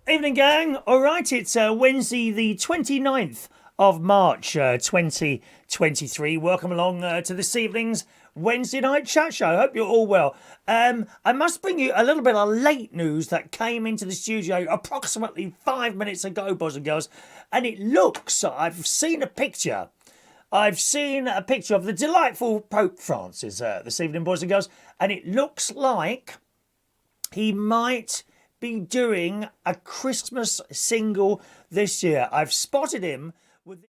Evening, gang. All right, it's Wednesday, the 29th of March, 2023. Welcome along to this evening's Wednesday night chat show. Hope you're all well. I must bring you a little bit of late news that came into the studio approximately 5 minutes ago, boys and girls. And it looks, I've seen a picture. I've seen a picture of the delightful Pope Francis this evening, boys and girls. And it looks like he might be doing a Christmas single this year. I've spotted him with...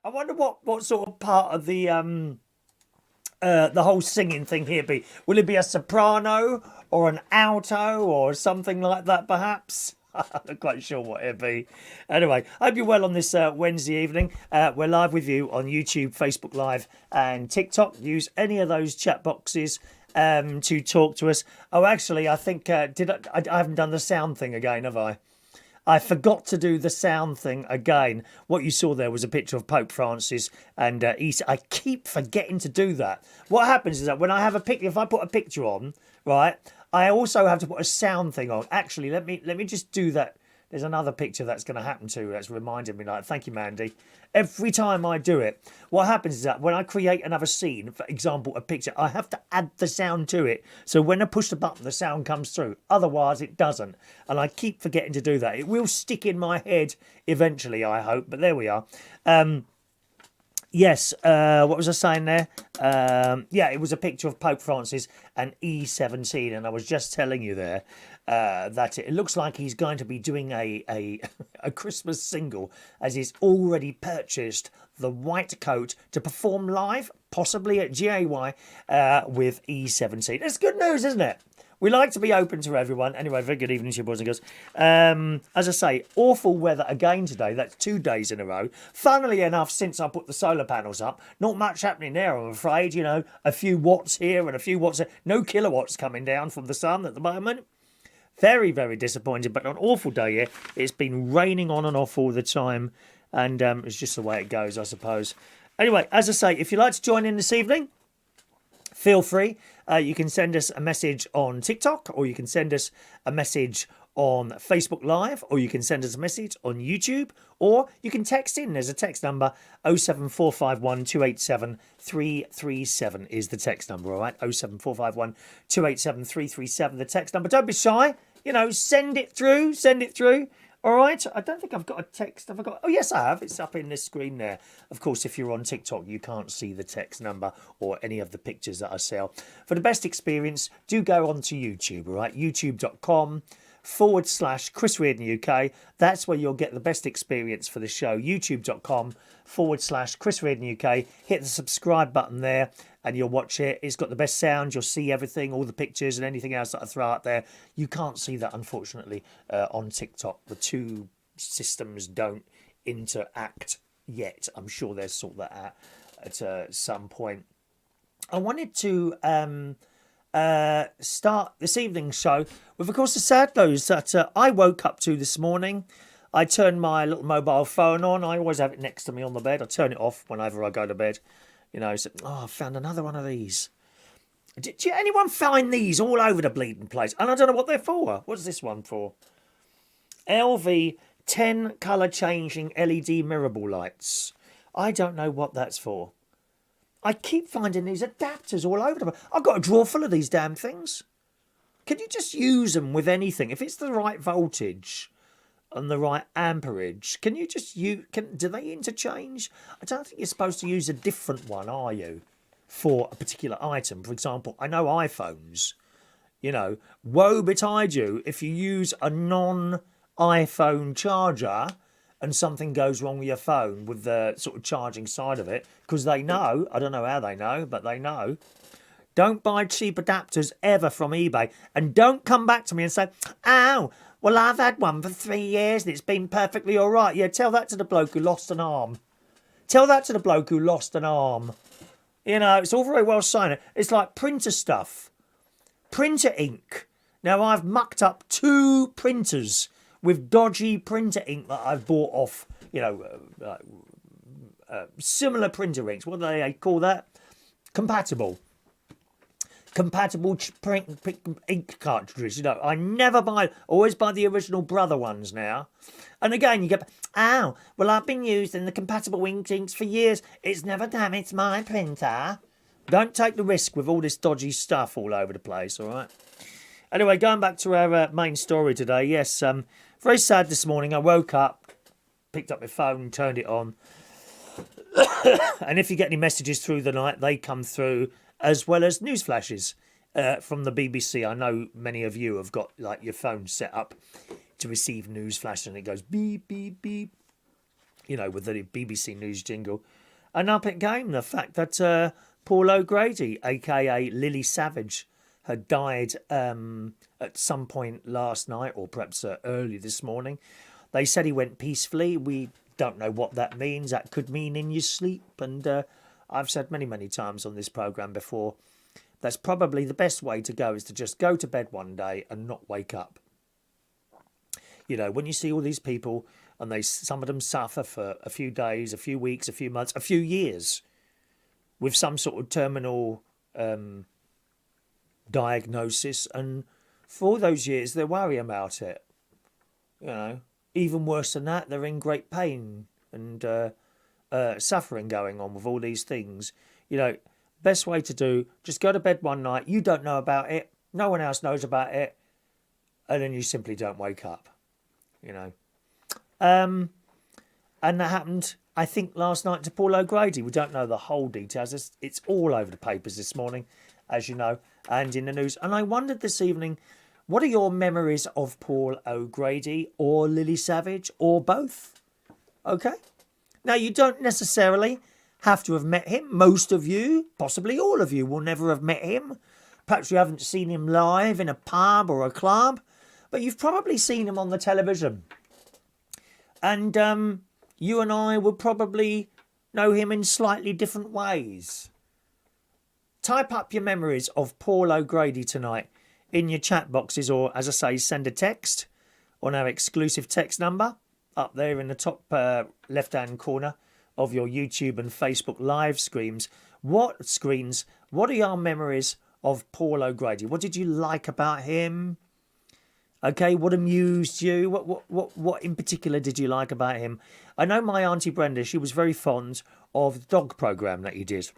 I wonder what sort of part of the whole singing thing here be. Will it be a soprano or an alto or something like that, perhaps? I'm not quite sure what it'd be. Anyway, hope you're well on this Wednesday evening. We're live with you on YouTube, Facebook Live, and TikTok. Use any of those chat boxes to talk to us. Oh, actually, I think I haven't done the sound thing again, have I? I forgot to do the sound thing again. What you saw there was a picture of Pope Francis and I keep forgetting to do that. What happens is that when I have a picture, if I put a picture on, right, I also have to put a sound thing on. Actually, let me just do that. There's another picture that's going to happen too. That's reminded me. Like, thank you, Mandy. Every time I do it, what happens is that when I create another scene, for example, a picture, I have to add the sound to it. So when I push the button, the sound comes through. Otherwise, it doesn't. And I keep forgetting to do that. It will stick in my head eventually, I hope. But there we are. Yes, what was I saying there? Yeah, it was a picture of Pope Francis and E17, and I was just telling you there that it looks like he's going to be doing a Christmas single, as he's already purchased the white coat to perform live, possibly at GAY with E17. It's good news, isn't it? We like to be open to everyone. Anyway, very good evening to you, boys and girls. As I say, awful weather again today. That's 2 days in a row. Funnily enough, since I put the solar panels up, not much happening there, I'm afraid. You know, a few watts here and a few watts there. No kilowatts coming down from the sun at the moment. Very, very disappointed, but an awful day here. It's been raining on and off all the time, and it's just the way it goes, I suppose. Anyway, as I say, if you'd like to join in this evening, feel free. You can send us a message on TikTok, or you can send us a message on Facebook Live, or you can send us a message on YouTube, or you can text in. There's a text number, 07451 287 337 is the text number, all right? 07451 287 337, the text number. Don't be shy. You know, send it through. Send it through. All right, I don't think I've got a text. Have I got? Oh, yes, I have. It's up in this screen there. Of course, if you're on TikTok, you can't see the text number or any of the pictures that I sell. For the best experience, do go onto YouTube, all right? youtube.com/Chris Reardon UK. That's where you'll get the best experience for the show. youtube.com/Chris Reardon UK. Hit the subscribe button there and you'll watch it. It's got the best sound. You'll see everything, all the pictures and anything else that I throw out there. You can't see that, unfortunately, on TikTok. The two systems don't interact yet. I'm sure they'll sort that out at some point. I wanted to start this evening's show with, of course, the sad news that I woke up to this morning. I turned my little mobile phone on. I always have it next to me on the bed. I turn it off whenever I go to bed. You know, so, I found another one of these. Did anyone find these all over the bleeding place? And I don't know what they're for. What's this one for? LV 10 colour changing LED mirrorball lights. I don't know what that's for. I keep finding these adapters all over the place. I've got a drawer full of these damn things. Can you just use them with anything? If it's the right voltage and the right amperage, can you just use... do they interchange? I don't think you're supposed to use a different one, are you, for a particular item? For example, I know iPhones, you know, woe betide you if you use a non-iPhone charger and something goes wrong with your phone with the sort of charging side of it, because they know, I don't know how they know, but they know. Don't buy cheap adapters ever from eBay, and don't come back to me and say, "Oh, well, I've had one for 3 years and it's been perfectly all right." Yeah, tell that to the bloke who lost an arm. Tell that to the bloke who lost an arm. You know, it's all very well signing. It's like printer stuff. Printer ink. Now, I've mucked up 2 printers with dodgy printer ink that I've bought off, you know, similar printer inks. What do they call that? Compatible print ink cartridges. You know, I never buy, always buy the original Brother ones now. And again, you get, oh, well, I've been using the compatible inks for years. It's never damaged my printer. Don't take the risk with all this dodgy stuff all over the place, all right? Anyway, going back to our main story today. Yes, very sad this morning. I woke up, picked up my phone, turned it on. And if you get any messages through the night, they come through, as well as news flashes from the BBC. I know many of you have got like your phone set up to receive news flash, and it goes beep, beep, beep, you know, with the BBC News jingle. And up it came, the fact that Paul O'Grady, a.k.a. Lily Savage, had died at some point last night, or perhaps early this morning. They said he went peacefully. We don't know what that means. That could mean in your sleep. And I've said many, many times on this programme before, that's probably the best way to go, is to just go to bed one day and not wake up. You know, when you see all these people, and some of them suffer for a few days, a few weeks, a few months, a few years, with some sort of terminal diagnosis, and for all those years they worry about it. You know, even worse than that, they're in great pain and suffering going on with all these things. You know, best way to do, just go to bed one night, you don't know about it, no one else knows about it, and then you simply don't wake up, you know. And that happened, I think, last night to Paul O'Grady. We don't know the whole details. It's all over the papers this morning, as you know, and in the news. And I wondered this evening, what are your memories of Paul O'Grady or Lily Savage, or both? Okay? Now, you don't necessarily have to have met him. Most of you, possibly all of you, will never have met him. Perhaps you haven't seen him live in a pub or a club, but you've probably seen him on the television. And you and I would probably know him in slightly different ways. Type up your memories of Paul O'Grady tonight in your chat boxes, or, as I say, send a text on our exclusive text number up there in the top left-hand corner of your YouTube and Facebook live screens. What are your memories of Paul O'Grady? What did you like about him? Okay, what amused you? What in particular did you like about him? I know my Auntie Brenda, she was very fond of the dog programme that he did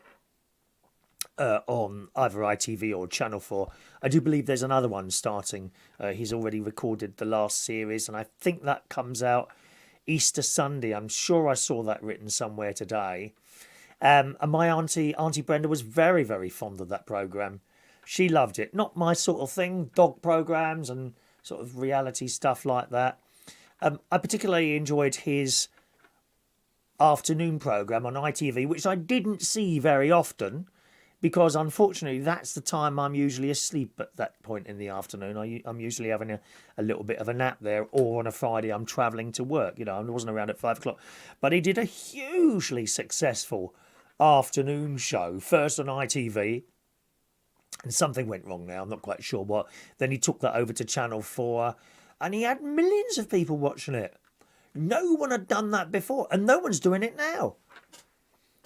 on either ITV or Channel 4. I do believe there's another one starting. He's already recorded the last series, and I think that comes out Easter Sunday. I'm sure I saw that written somewhere today. And my Auntie Brenda was very, very fond of that programme. She loved it. Not my sort of thing, dog programmes and sort of reality stuff like that. I particularly enjoyed his afternoon programme on ITV, which I didn't see very often, because unfortunately that's the time I'm usually asleep at that point in the afternoon. I'm usually having a little bit of a nap there, or on a Friday I'm travelling to work. You know, I wasn't around at 5 o'clock. But he did a hugely successful afternoon show, first on ITV, and something went wrong now, I'm not quite sure what. Then he took that over to Channel 4, and he had millions of people watching it. No one had done that before, and no one's doing it now.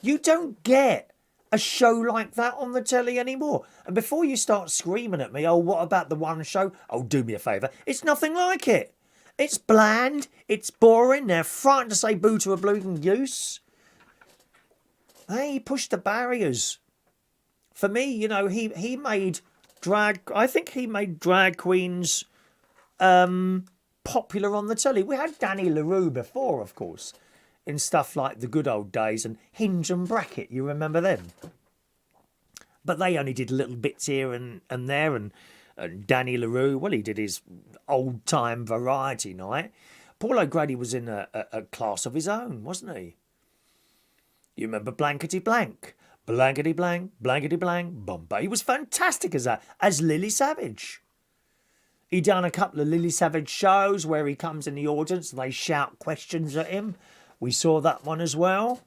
You don't get a show like that on the telly anymore. And before you start screaming at me, oh, what about the one show? Oh, do me a favour. It's nothing like it. It's bland. It's boring. They're frightened to say boo to a bleeding goose. Hey, he pushed the barriers. For me, you know, he made drag... I think he made drag queens popular on the telly. We had Danny LaRue before, of course, in stuff like The Good Old Days and Hinge and Bracket. You remember them? But they only did little bits here and there. And Danny LaRue, well, he did his old-time variety night. Paul O'Grady was in a class of his own, wasn't he? You remember Blankety Blank? Blankety Blank, Blankety Blank, Bombay. He was fantastic as that, as Lily Savage. He done a couple of Lily Savage shows where he comes in the audience and they shout questions at him. We saw that one as well.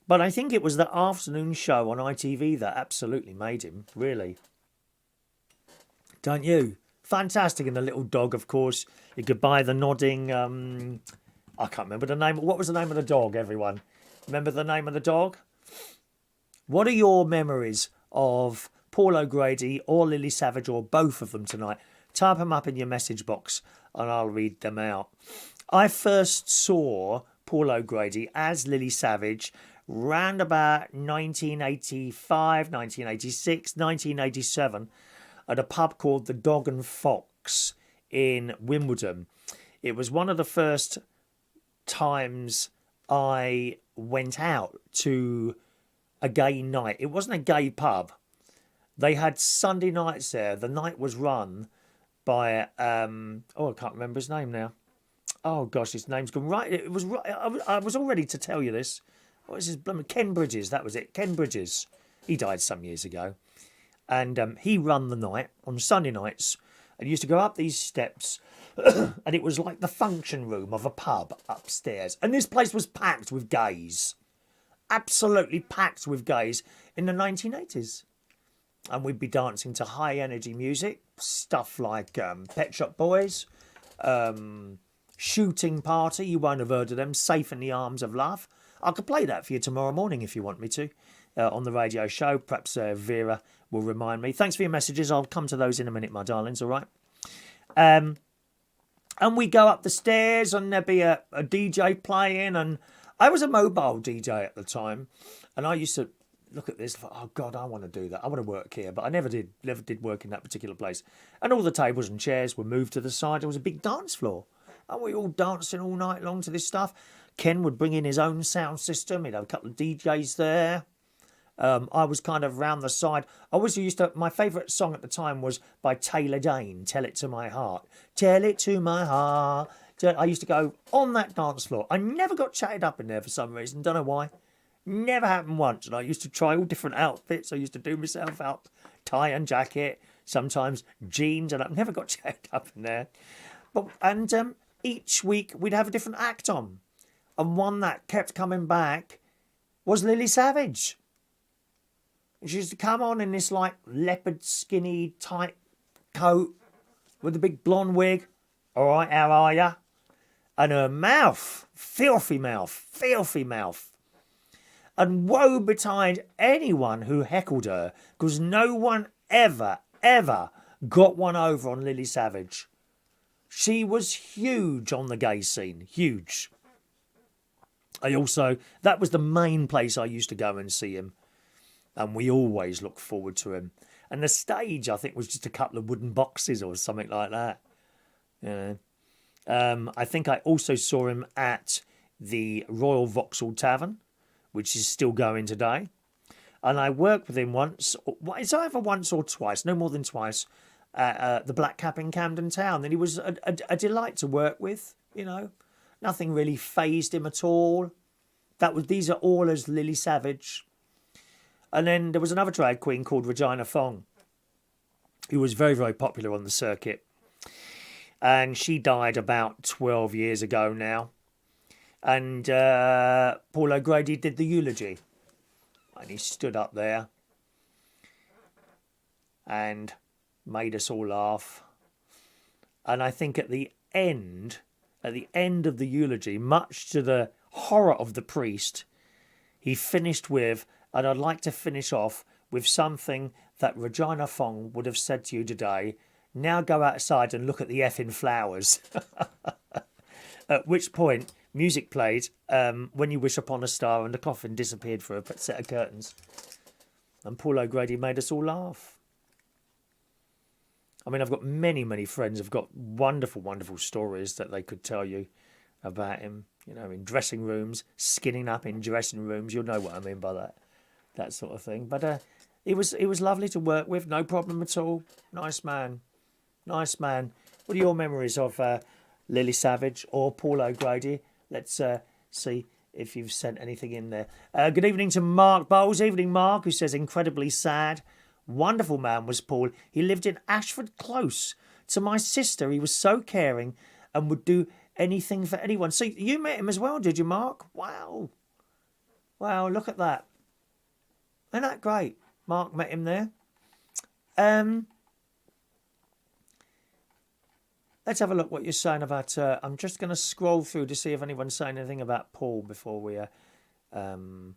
But I think it was the afternoon show on ITV that absolutely made him, really. Don't you? Fantastic. And the little dog, of course. You could buy the nodding... I can't remember the name. What was the name of the dog, everyone? Remember the name of the dog? What are your memories of Paul O'Grady or Lily Savage or both of them tonight? Type them up in your message box and I'll read them out. I first saw Paul O'Grady as Lily Savage round about 1985, 1986, 1987 at a pub called the Dog and Fox in Wimbledon. It was one of the first times I went out to a gay night. It wasn't a gay pub. They had Sunday nights there. The night was run by I can't remember his name now. Oh gosh, his name's gone right. It was right. I was all ready to tell you this. What was his blooming Ken Bridges? That was it. Ken Bridges. He died some years ago, and he run the night on Sunday nights. And used to go up these steps, and it was like the function room of a pub upstairs. And this place was packed with gays. Absolutely packed with gays in the 1980s. And we'd be dancing to high energy music, stuff like Pet Shop Boys, Shooting Party, you won't have heard of them, Safe in the Arms of Love. I could play that for you tomorrow morning if you want me to, on the radio show. Perhaps Vera will remind me. Thanks for your messages. I'll come to those in a minute, my darlings, all right? And we go up the stairs and there'd be a DJ playing, and I was a mobile DJ at the time, and I used to look at this, thought, oh God, I want to do that. I want to work here, but I never did work in that particular place. And all the tables and chairs were moved to the side. There was a big dance floor, and we all dancing all night long to this stuff. Ken would bring in his own sound system. He'd have a couple of DJs there. I was kind of round the side. I always used to. My favourite song at the time was by Taylor Dane, "Tell It to My Heart." Tell it to my heart. I used to go on that dance floor. I never got chatted up in there for some reason. Don't know why. Never happened once. And I used to try all different outfits. I used to do myself up, tie and jacket, sometimes jeans, and I never got chatted up in there. And each week we'd have a different act on, and one that kept coming back was Lily Savage. She used to come on in this like leopard skinny tight coat with a big blonde wig. All right, how are ya? And her mouth, filthy mouth. And woe betide anyone who heckled her, because no one ever got one over on Lily Savage. She was huge on the gay scene, huge. That was the main place I used to go and see him. And we always looked forward to him. And the stage, I think, was just a couple of wooden boxes or something like that. You know. I think I also saw him at the Royal Vauxhall Tavern, which is still going today. And I worked with him once. It's either once or twice, no more than twice, at the Black Cap in Camden Town. And he was a delight to work with, you know. Nothing really fazed him at all. These are all as Lily Savage. And then there was another drag queen called Regina Fong, who was very, very popular on the circuit. And she died about 12 years ago now. And Paul O'Grady did the eulogy. And he stood up there and made us all laugh. And I think at the end of the eulogy, much to the horror of the priest, he finished with, and I'd like to finish off with something that Regina Fong would have said to you today. Now go outside and look at the effing flowers. At which point, music played, When You Wish Upon a Star, and the coffin disappeared for a set of curtains. And Paul O'Grady made us all laugh. I mean, I've got many, many friends who've got wonderful, wonderful stories that they could tell you about him. You know, in dressing rooms, skinning up in dressing rooms. You'll know what I mean by that sort of thing. But it was lovely to work with, no problem at all. Nice man. What are your memories of Lily Savage or Paul O'Grady? Let's see if you've sent anything in there. Good evening to Mark Bowles. Evening, Mark, who says, incredibly sad. Wonderful man was Paul. He lived in Ashford Close. To my sister, he was so caring and would do anything for anyone. So you met him as well, did you, Mark? Wow. Wow, look at that. Isn't that great? Mark met him there. Let's have a look what you're saying about... I'm just going to scroll through to see if anyone's saying anything about Paul before we do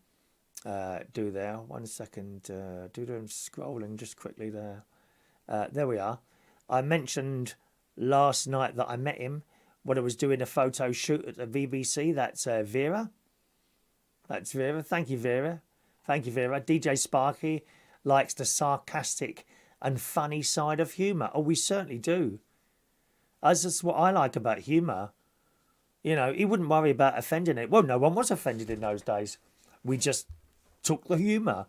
there. 1 second. I'm scrolling just quickly there. There we are. I mentioned last night that I met him when I was doing a photo shoot at the BBC. That's Vera. That's Vera. Thank you, Vera. Thank you, Vera. DJ Sparky likes the sarcastic and funny side of humour. Oh, we certainly do. That's what I like about humour. You know, he wouldn't worry about offending it. Well, no one was offended in those days. We just took the humour,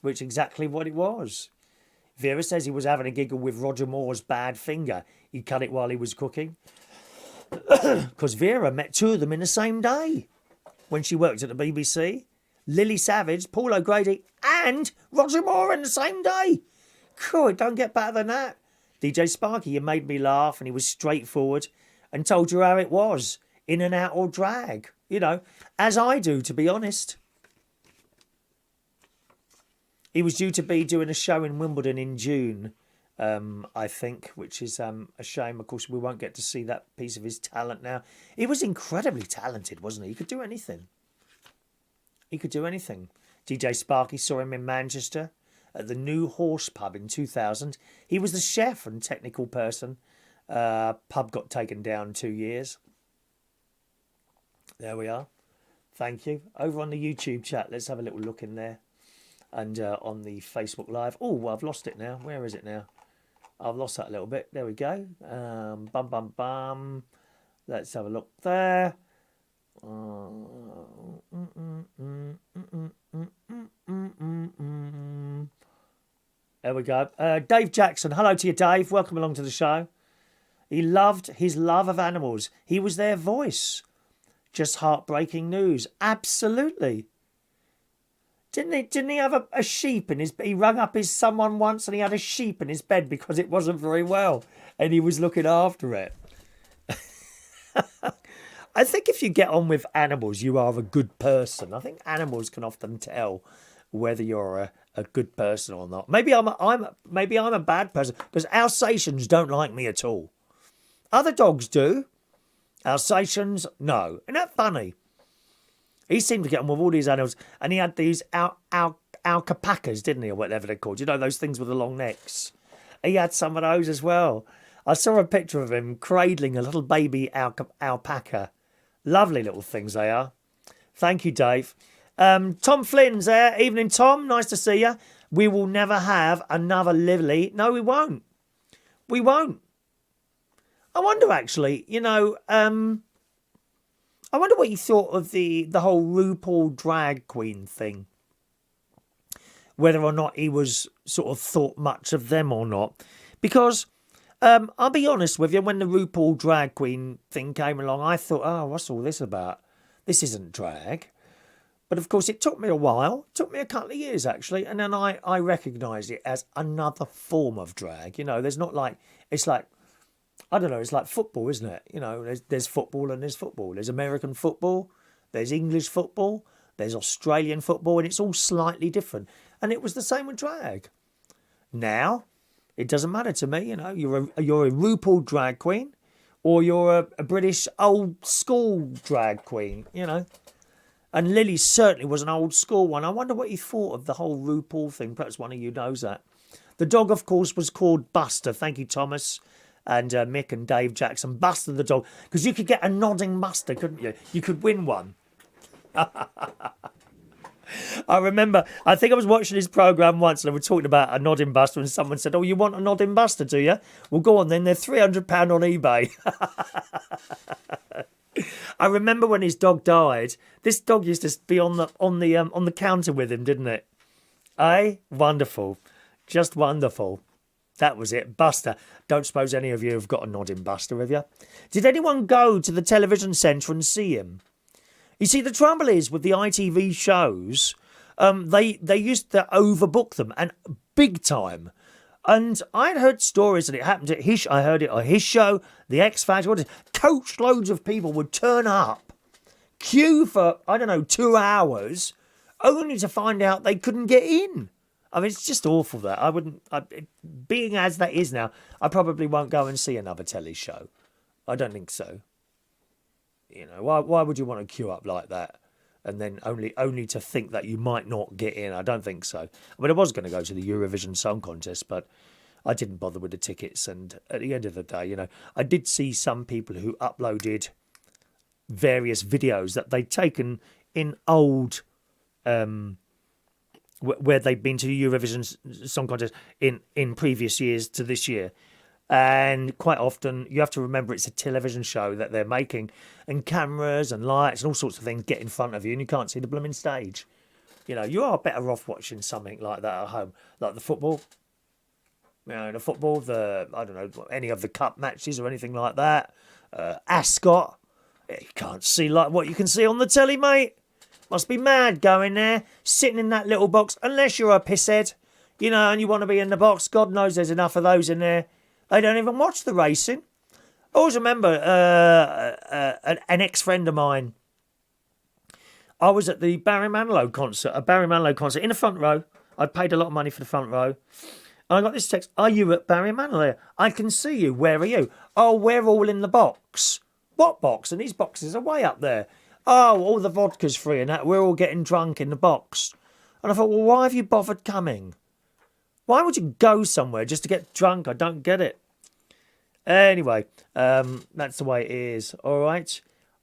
which is exactly what it was. Vera says he was having a giggle with Roger Moore's bad finger. He cut it while he was cooking. Because Vera met two of them in the same day when she worked at the BBC. Lily Savage, Paul O'Grady and Roger Moore in the same day. Cool, it don't get better than that. DJ Sparky, you made me laugh, and he was straightforward and told you how it was, in and out or drag. You know, as I do, to be honest. He was due to be doing a show in Wimbledon in June, I think, which is a shame. Of course, we won't get to see that piece of his talent now. He was incredibly talented, wasn't he? He could do anything. He could do anything. DJ Sparky saw him in Manchester at the New Horse pub in 2000. He was the chef and technical person. Pub got taken down 2 years. There we are. Thank you. Over on the YouTube chat, let's have a little look in there. And on the Facebook Live. Oh, well, I've lost it now. Where is it now? I've lost that a little bit. There we go. Bum, bum, bum. Let's have a look there. There we go. Dave Jackson. Hello to you, Dave. Welcome along to the show. He loved his love of animals. He was their voice. Just heartbreaking news. Absolutely. Didn't he have a sheep in his... He rung up his someone once and he had a sheep in his bed because it wasn't very well and he was looking after it. I think if you get on with animals, you are a good person. I think animals can often tell whether you're a good person or not. Maybe I'm a bad person because Alsatians don't like me at all. Other dogs do. Alsatians, no. Isn't that funny? He seemed to get on with all these animals, and he had these alpacas, didn't he, or whatever they're called? You know, those things with the long necks. He had some of those as well. I saw a picture of him cradling a little baby alpaca. Lovely little things they are. Thank you, Dave. Tom Flynn's there. Evening, Tom. Nice to see you. We will never have another Lively. No, we won't. We won't. I wonder, actually, you know... I wonder what you thought of the whole RuPaul drag queen thing. Whether or not he was sort of thought much of them or not. Because, I'll be honest with you, when the RuPaul drag queen thing came along, I thought, oh, what's all this about? This isn't drag. But of course, it took me a while. It took me a couple of years, actually. And then I recognised it as another form of drag. You know, there's not like... It's like... I don't know, it's like football, isn't it? You know, there's football and there's football. There's American football, there's English football, there's Australian football, and it's all slightly different. And it was the same with drag. Now, it doesn't matter to me, you know, you're a RuPaul drag queen, or you're a British old school drag queen, you know. And Lily certainly was an old school one. I wonder what you thought of the whole RuPaul thing. Perhaps one of you knows that. The dog, of course, was called Buster. Thank you, Thomas. And Mick and Dave Jackson. Buster the dog. Because you could get a nodding Buster, couldn't you? You could win one. I remember, I think I was watching his programme once and they were talking about a nodding Buster and someone said, oh, you want a nodding Buster, do you? Well, go on then, they're £300 on eBay. I remember when his dog died, this dog used to be on the counter with him, didn't it? Wonderful. Just wonderful. That was it, Buster. Don't suppose any of you have got a nodding Buster, have you? Did anyone go to the television centre and see him? You see, the trouble is with the ITV shows, they used to overbook them, and big time. And I'd heard stories that it happened at I heard it on his show, The X Factor. Coach loads of people would turn up, queue for, 2 hours, only to find out they couldn't get in. I mean, it's just awful that. Being as that is now, I probably won't go and see another telly show. I don't think so. You know, why would you want to queue up like that? And then only to think that you might not get in. I don't think so. I mean, I was going to go to the Eurovision Song Contest, but I didn't bother with the tickets. And at the end of the day, you know, I did see some people who uploaded various videos that they'd taken in old, where they'd been to the Eurovision Song Contest in previous years to this year. And quite often, you have to remember it's a television show that they're making, and cameras and lights and all sorts of things get in front of you, and you can't see the blooming stage. You know, you are better off watching something like that at home, like the football. You know, the football, I don't know, any of the cup matches or anything like that. Ascot, you can't see like what you can see on the telly, mate. Must be mad going there, sitting in that little box, unless you're a pisshead, you know, and you want to be in the box. God knows there's enough of those in there. They don't even watch the racing. I always remember an ex-friend of mine. I was at the Barry Manilow concert, in the front row. I'd paid a lot of money for the front row. And I got this text, are you at Barry Manilow? I can see you. Where are you? Oh, we're all in the box. What box? And these boxes are way up there. Oh, all the vodka's free and that. We're all getting drunk in the box. And I thought, well, why have you bothered coming? Why would you go somewhere just to get drunk? I don't get it. Anyway, that's the way it is. All right.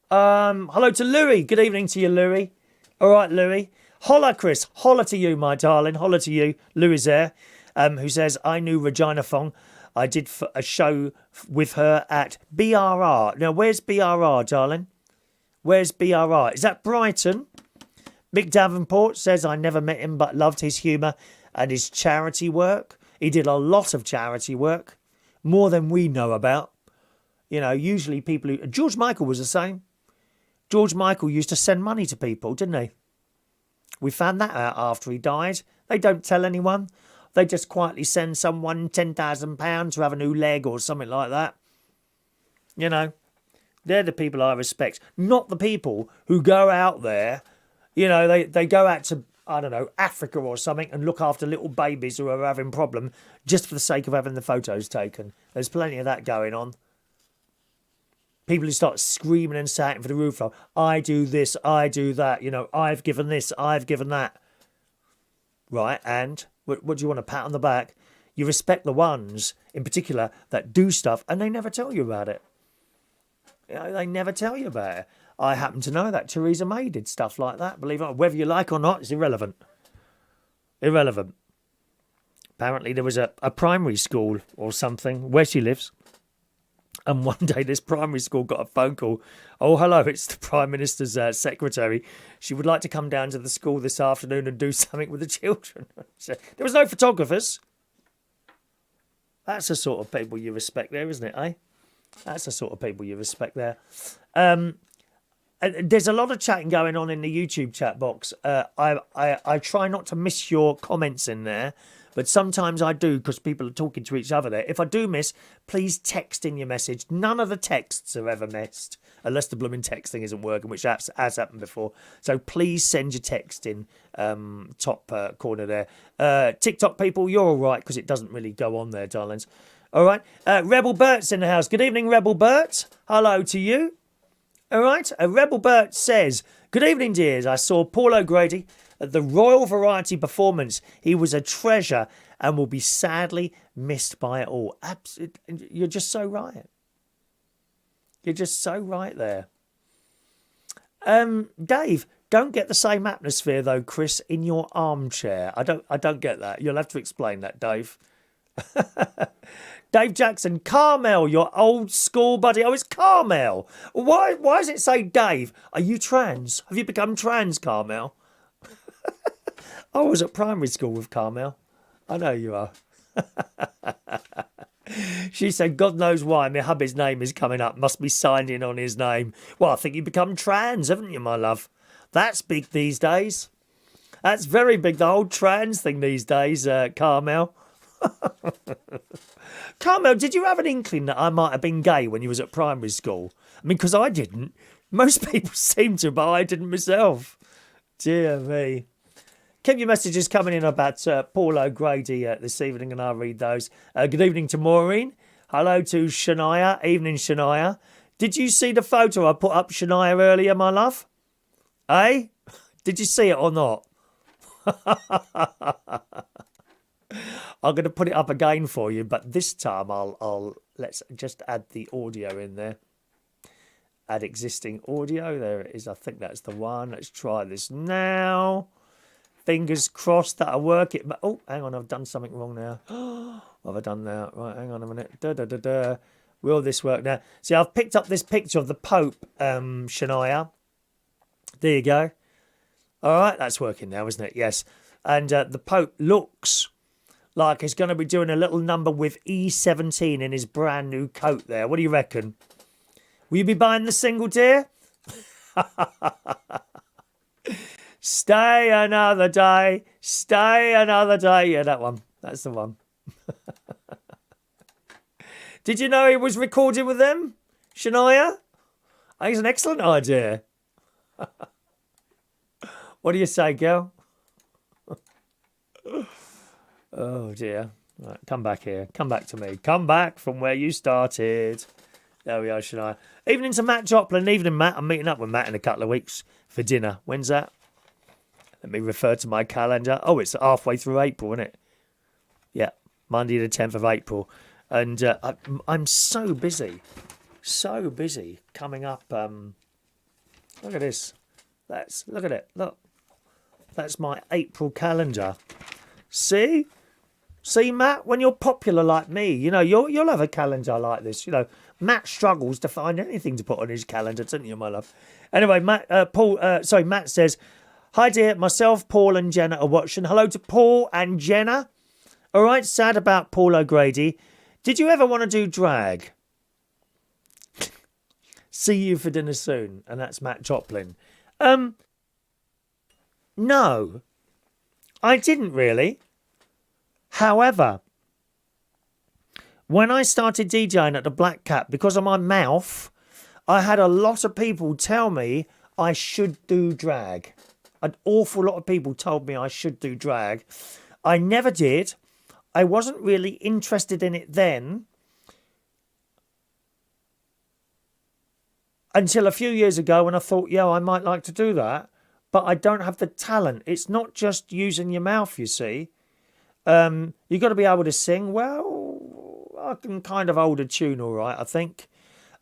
Hello to Louis. Good evening to you, Louis. All right, Louis. Holla, Chris. Holla to you, my darling. Holla to you. Louis there, who says, I knew Regina Fong. I did a show with her at BRR. Now, where's BRR, darling? Where's BRR? Is that Brighton? Mick Davenport says, I never met him but loved his humour and his charity work. He did a lot of charity work, more than we know about. You know, usually people who... George Michael was the same. George Michael used to send money to people, didn't he? We found that out after he died. They don't tell anyone. They just quietly send someone £10,000 to have a new leg or something like that. You know, they're the people I respect. Not the people who go out there, you know, they go out to, I don't know, Africa or something and look after little babies who are having problems just for the sake of having the photos taken. There's plenty of that going on. People who start screaming and shouting for the roof off. I do this, I do that. You know, I've given this, I've given that. Right, and what do you want, a pat on the back? You respect the ones, in particular, that do stuff and they never tell you about it. You know, they never tell you about it. I happen to know that Theresa May did stuff like that. Believe it or not, whether you like or not, it's irrelevant. Irrelevant. Apparently there was a primary school or something where she lives. And one day this primary school got a phone call. Oh, hello, it's the Prime Minister's secretary. She would like to come down to the school this afternoon and do something with the children. So, there was no photographers. That's the sort of people you respect there, isn't it, eh? That's the sort of people you respect there. There's a lot of chatting going on in the YouTube chat box. I try not to miss your comments in there, but sometimes I do because people are talking to each other there. If I do miss, please text in your message. None of the texts are ever missed, unless the blooming texting isn't working, which has happened before. So please send your text in, top corner there. TikTok people, you're all right because it doesn't really go on there, darlings. All right. Rebel Bert's in the house. Good evening, Rebel Bert. Hello to you. All right. Rebel Bert says, good evening, dears. I saw Paul O'Grady at the Royal Variety Performance. He was a treasure and will be sadly missed by it all. Absolutely. You're just so right. You're just so right there. Dave, don't get the same atmosphere though, Chris, in your armchair. I don't get that. You'll have to explain that, Dave. Dave Jackson, Carmel, your old school buddy. Oh, it's Carmel. Why does it say Dave? Are you trans? Have you become trans, Carmel? I was at primary school with Carmel. I know you are. She said, God knows why my hubby's name is coming up. Must be signed in on his name. Well, I think you've become trans, haven't you, my love? That's big these days. That's very big, the whole trans thing these days, Carmel. Carmel, did you have an inkling that I might have been gay when you was at primary school? I mean, because I didn't. Most people seem to, but I didn't myself. Dear me. keep your messages coming in about Paul O'Grady this evening, and I'll read those. Good evening to Maureen. Hello to Shania. Evening, Shania. Did you see the photo I put up, Shania, earlier, my love? Eh? Did you see it or not? I'm going to put it up again for you, but this time let's just add the audio in there. Add existing audio. There it is. I think that's the one. Let's try this now. Fingers crossed that'll work. Oh, hang on. I've done something wrong now. What have I done now? Right, hang on a minute. Will this work now? See, I've picked up this picture of the Pope, Shania. There you go. All right, that's working now, isn't it? Yes. And the Pope looks like he's going to be doing a little number with E17 in his brand new coat there. What do you reckon? Will you be buying the single, dear? Stay another day. Stay another day. Yeah, that one. That's the one. Did you know he was recording with them, Shania? I think it's an excellent idea. What do you say, girl? Oh, dear. Right, come back here. Come back to me. Come back from where you started. There we are, Shania. Evening to Matt Joplin. Evening, Matt. I'm meeting up with Matt in a couple of weeks for dinner. When's that? Let me refer to my calendar. Oh, it's halfway through April, isn't it? Yeah, Monday the 10th of April. And I'm so busy. So busy coming up. Look at this. Look at it. Look. That's my April calendar. See? See, Matt, when you're popular like me, you know, you'll have a calendar like this. You know, Matt struggles to find anything to put on his calendar, doesn't you, my love? Anyway, Matt says, hi, dear. Myself, Paul and Jenna are watching. Hello to Paul and Jenna. All right, sad about Paul O'Grady. Did you ever want to do drag? See you for dinner soon. And that's Matt Joplin. No, I didn't really. However, when I started DJing at the Black Cat, because of my mouth, I had a lot of people tell me I should do drag. An awful lot of people told me I should do drag. I never did. I wasn't really interested in it then. Until a few years ago when I thought, yeah, I might like to do that. But I don't have the talent. It's not just using your mouth, you see. You've got to be able to sing. Well, I can kind of hold a tune all right, I think.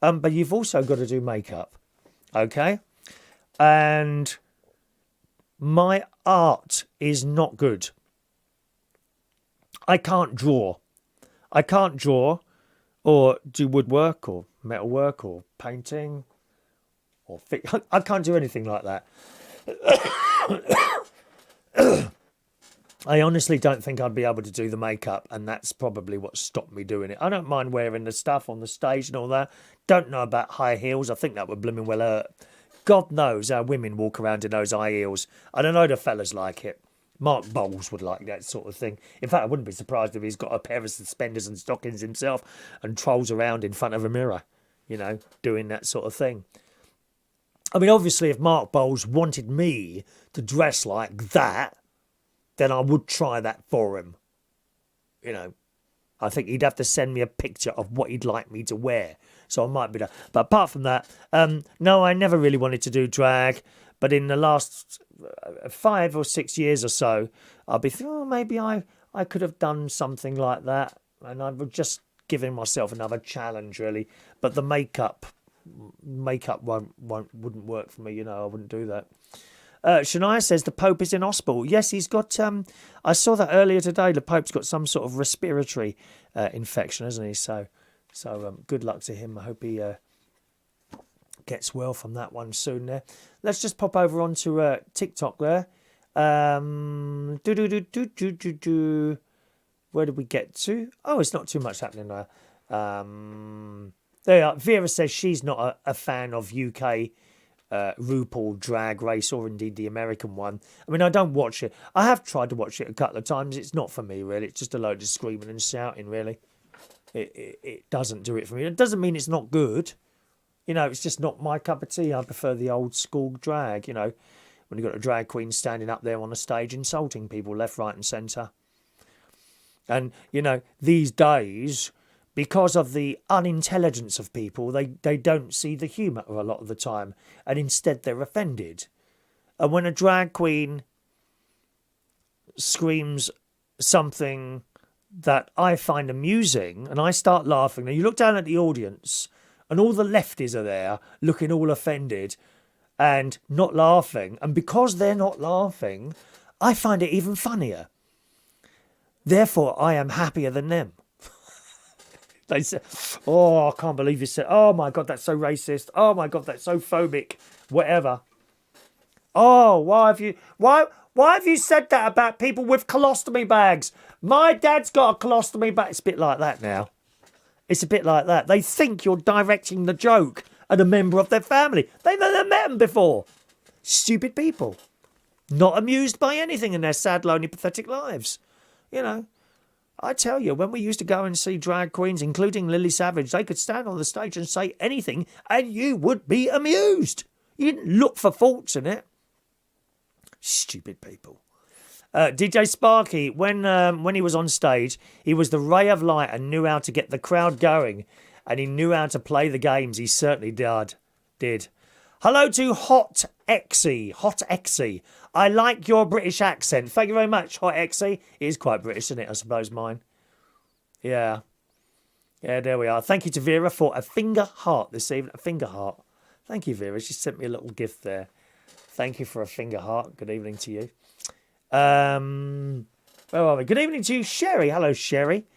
But you've also got to do makeup. Okay? And my art is not good. I can't draw. I can't draw or do woodwork or metalwork or painting or I can't do anything like that. I honestly don't think I'd be able to do the makeup, and that's probably what stopped me doing it. I don't mind wearing the stuff on the stage and all that. Don't know about high heels. I think that would blooming well hurt. God knows how women walk around in those high heels. I don't know the fellas like it. Mark Bowles would like that sort of thing. In fact, I wouldn't be surprised if he's got a pair of suspenders and stockings himself and trolls around in front of a mirror, you know, doing that sort of thing. I mean, obviously, if Mark Bowles wanted me to dress like that, then I would try that for him. You know, I think he'd have to send me a picture of what he'd like me to wear. So I might be that. But apart from that, no, I never really wanted to do drag. But in the last 5 or 6 years or so, I'll be thinking, oh, maybe I could have done something like that. And I was just giving myself another challenge, really. But the makeup wouldn't work for me, you know. I wouldn't do that. Shania says the Pope is in hospital. Yes, he's got. I saw that earlier today. The Pope's got some sort of respiratory infection, hasn't he? So good luck to him. I hope he gets well from that one soon. There. Let's just pop over onto TikTok there. Where did we get to? Oh, it's not too much happening there. There you are. Vera says she's not a fan of UK RuPaul Drag Race or indeed the American one. I mean, I don't watch it. I have tried to watch it a couple of times. It's not for me, really. It's just a load of screaming and shouting, really. It doesn't do it for me. It doesn't mean it's not good. You know, it's just not my cup of tea. I prefer the old school drag, you know. when you've got a drag queen standing up there on the stage insulting people left, right and centre. And, you know, these days, because of the unintelligence of people, they don't see the humour a lot of the time, and instead they're offended. And when a drag queen screams something that I find amusing and I start laughing, and you look down at the audience and all the lefties are there looking all offended and not laughing, and because they're not laughing, I find it even funnier. Therefore, I am happier than them. They say, oh, I can't believe you said, oh my God, that's so racist. Oh my God, that's so phobic. Whatever. Oh, why have you said that about people with colostomy bags? My dad's got a colostomy bag. It's a bit like that now. It's a bit like that. They think you're directing the joke at a member of their family. They've never met them before. Stupid people. Not amused by anything in their sad, lonely, pathetic lives. You know, I tell you, when we used to go and see drag queens, including Lily Savage, they could stand on the stage and say anything and you would be amused. You didn't look for faults in it. Stupid people. DJ Sparky, when he was on stage, he was the ray of light and knew how to get the crowd going, and he knew how to play the games. He certainly did. Hello to Hot Exy. I like your British accent. Thank you very much, Hot Exy. It is quite British, isn't it? I suppose mine. Yeah. Yeah, there we are. Thank you to Vera for a finger heart this evening. A finger heart. Thank you, Vera. She sent me a little gift there. Thank you for a finger heart. Good evening to you. Where are we? Good evening to you, Sherry. Hello, Sherry.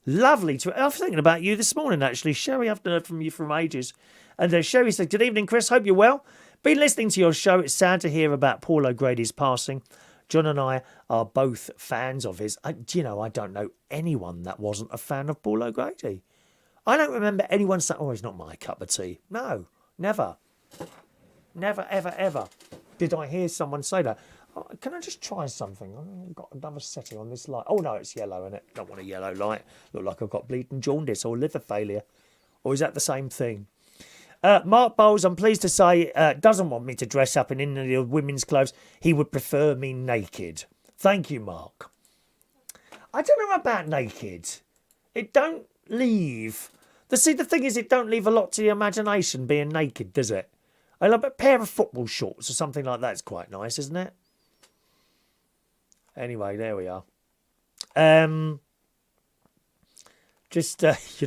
Lovely to... I was thinking about you this morning, actually. Sherry, I've heard from you from ages. And Sherry said, good evening, Chris. Hope you're well. Been listening to your show. It's sad to hear about Paul O'Grady's passing. John and I are both fans of his. I don't know anyone that wasn't a fan of Paul O'Grady. I don't remember anyone saying, oh, he's not my cup of tea. No, never. Never, ever, ever did I hear someone say that. Oh, can I just try something? I've got another setting on this light. Oh, no, it's yellow, isn't it? Don't want a yellow light. Look like I've got bleeding jaundice or liver failure. Or is that the same thing? Mark Bowles, I'm pleased to say, doesn't want me to dress up in any of the women's clothes. He would prefer me naked. Thank you, Mark. I don't know about naked. It don't leave... The thing is, it don't leave a lot to the imagination being naked, does it? I love a pair of football shorts or something like that's quite nice, isn't it? Anyway, there we are. You're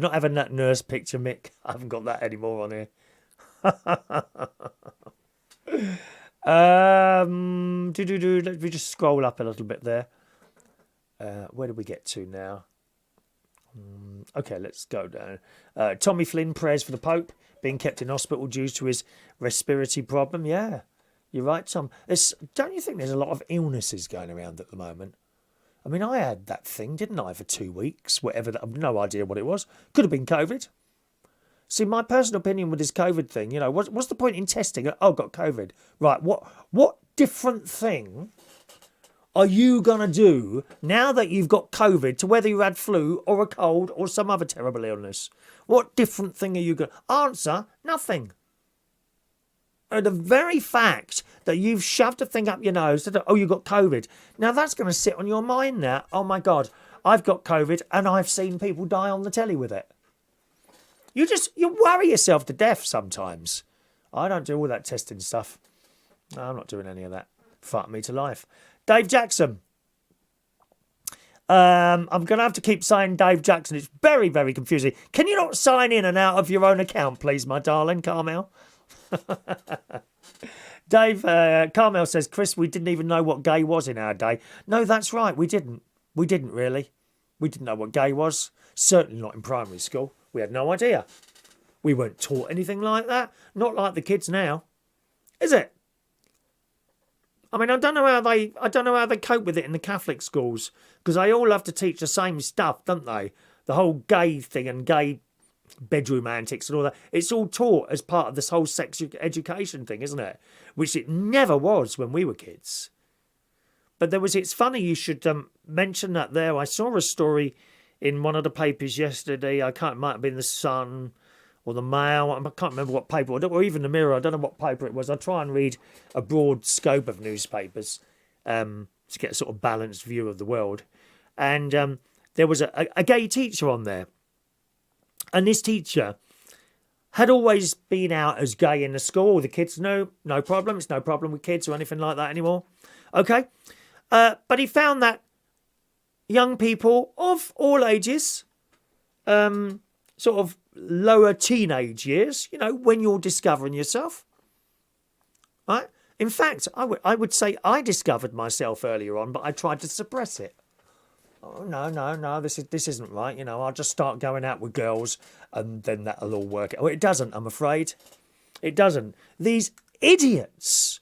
not having that nurse picture, Mick. I haven't got that anymore on here. Let me just scroll up a little bit there. Where did we get to now? Okay, let's go down. Tommy Flynn prayers for the Pope being kept in hospital due to his respiratory problem. Yeah, you're right, Tom. Don't you think there's a lot of illnesses going around at the moment? I mean, I had that thing, didn't I, for 2 weeks? Whatever. I've no idea what it was. Could have been COVID. See, my personal opinion with this COVID thing, what's the point in testing? Oh, got COVID. Right, what different thing are you going to do now that you've got COVID to whether you had flu or a cold or some other terrible illness? What different thing are you going to... Answer, nothing. The very fact that you've shoved a thing up your nose, that, oh, you got COVID. Now that's going to sit on your mind now. Oh, my God, I've got COVID and I've seen people die on the telly with it. You worry yourself to death sometimes. I don't do all that testing stuff. No, I'm not doing any of that. Fuck me to life. Dave Jackson. I'm going to have to keep saying Dave Jackson. It's very, very confusing. Can you not sign in and out of your own account, please, my darling, Carmel? Dave, Carmel says, Chris, we didn't even know what gay was in our day. No, that's right. We didn't. We didn't really. We didn't know what gay was. Certainly not in primary school. We had no idea. We weren't taught anything like that. Not like the kids now. Is it? I mean, I don't know how they cope with it in the Catholic schools, because they all have to teach the same stuff, don't they? The whole gay thing and gay bedroom antics and all that. It's all taught as part of this whole sex education thing, isn't it? Which it never was when we were kids. But it's funny you should mention that there. I saw a story in one of the papers yesterday. It might have been The Sun or the Mail. I can't remember what paper, or even the Mirror. I don't know what paper it was. I try and read a broad scope of newspapers to get a sort of balanced view of the world. And there was a gay teacher on there. And this teacher had always been out as gay in the school. The kids, no problem. It's no problem with kids or anything like that anymore. Okay. But he found that young people of all ages, sort of lower teenage years, when you're discovering yourself, right? In fact, I would say I discovered myself earlier on, but I tried to suppress it. Oh, no, this isn't right. I'll just start going out with girls and then that'll all work out. Well, it doesn't, I'm afraid. It doesn't. These idiots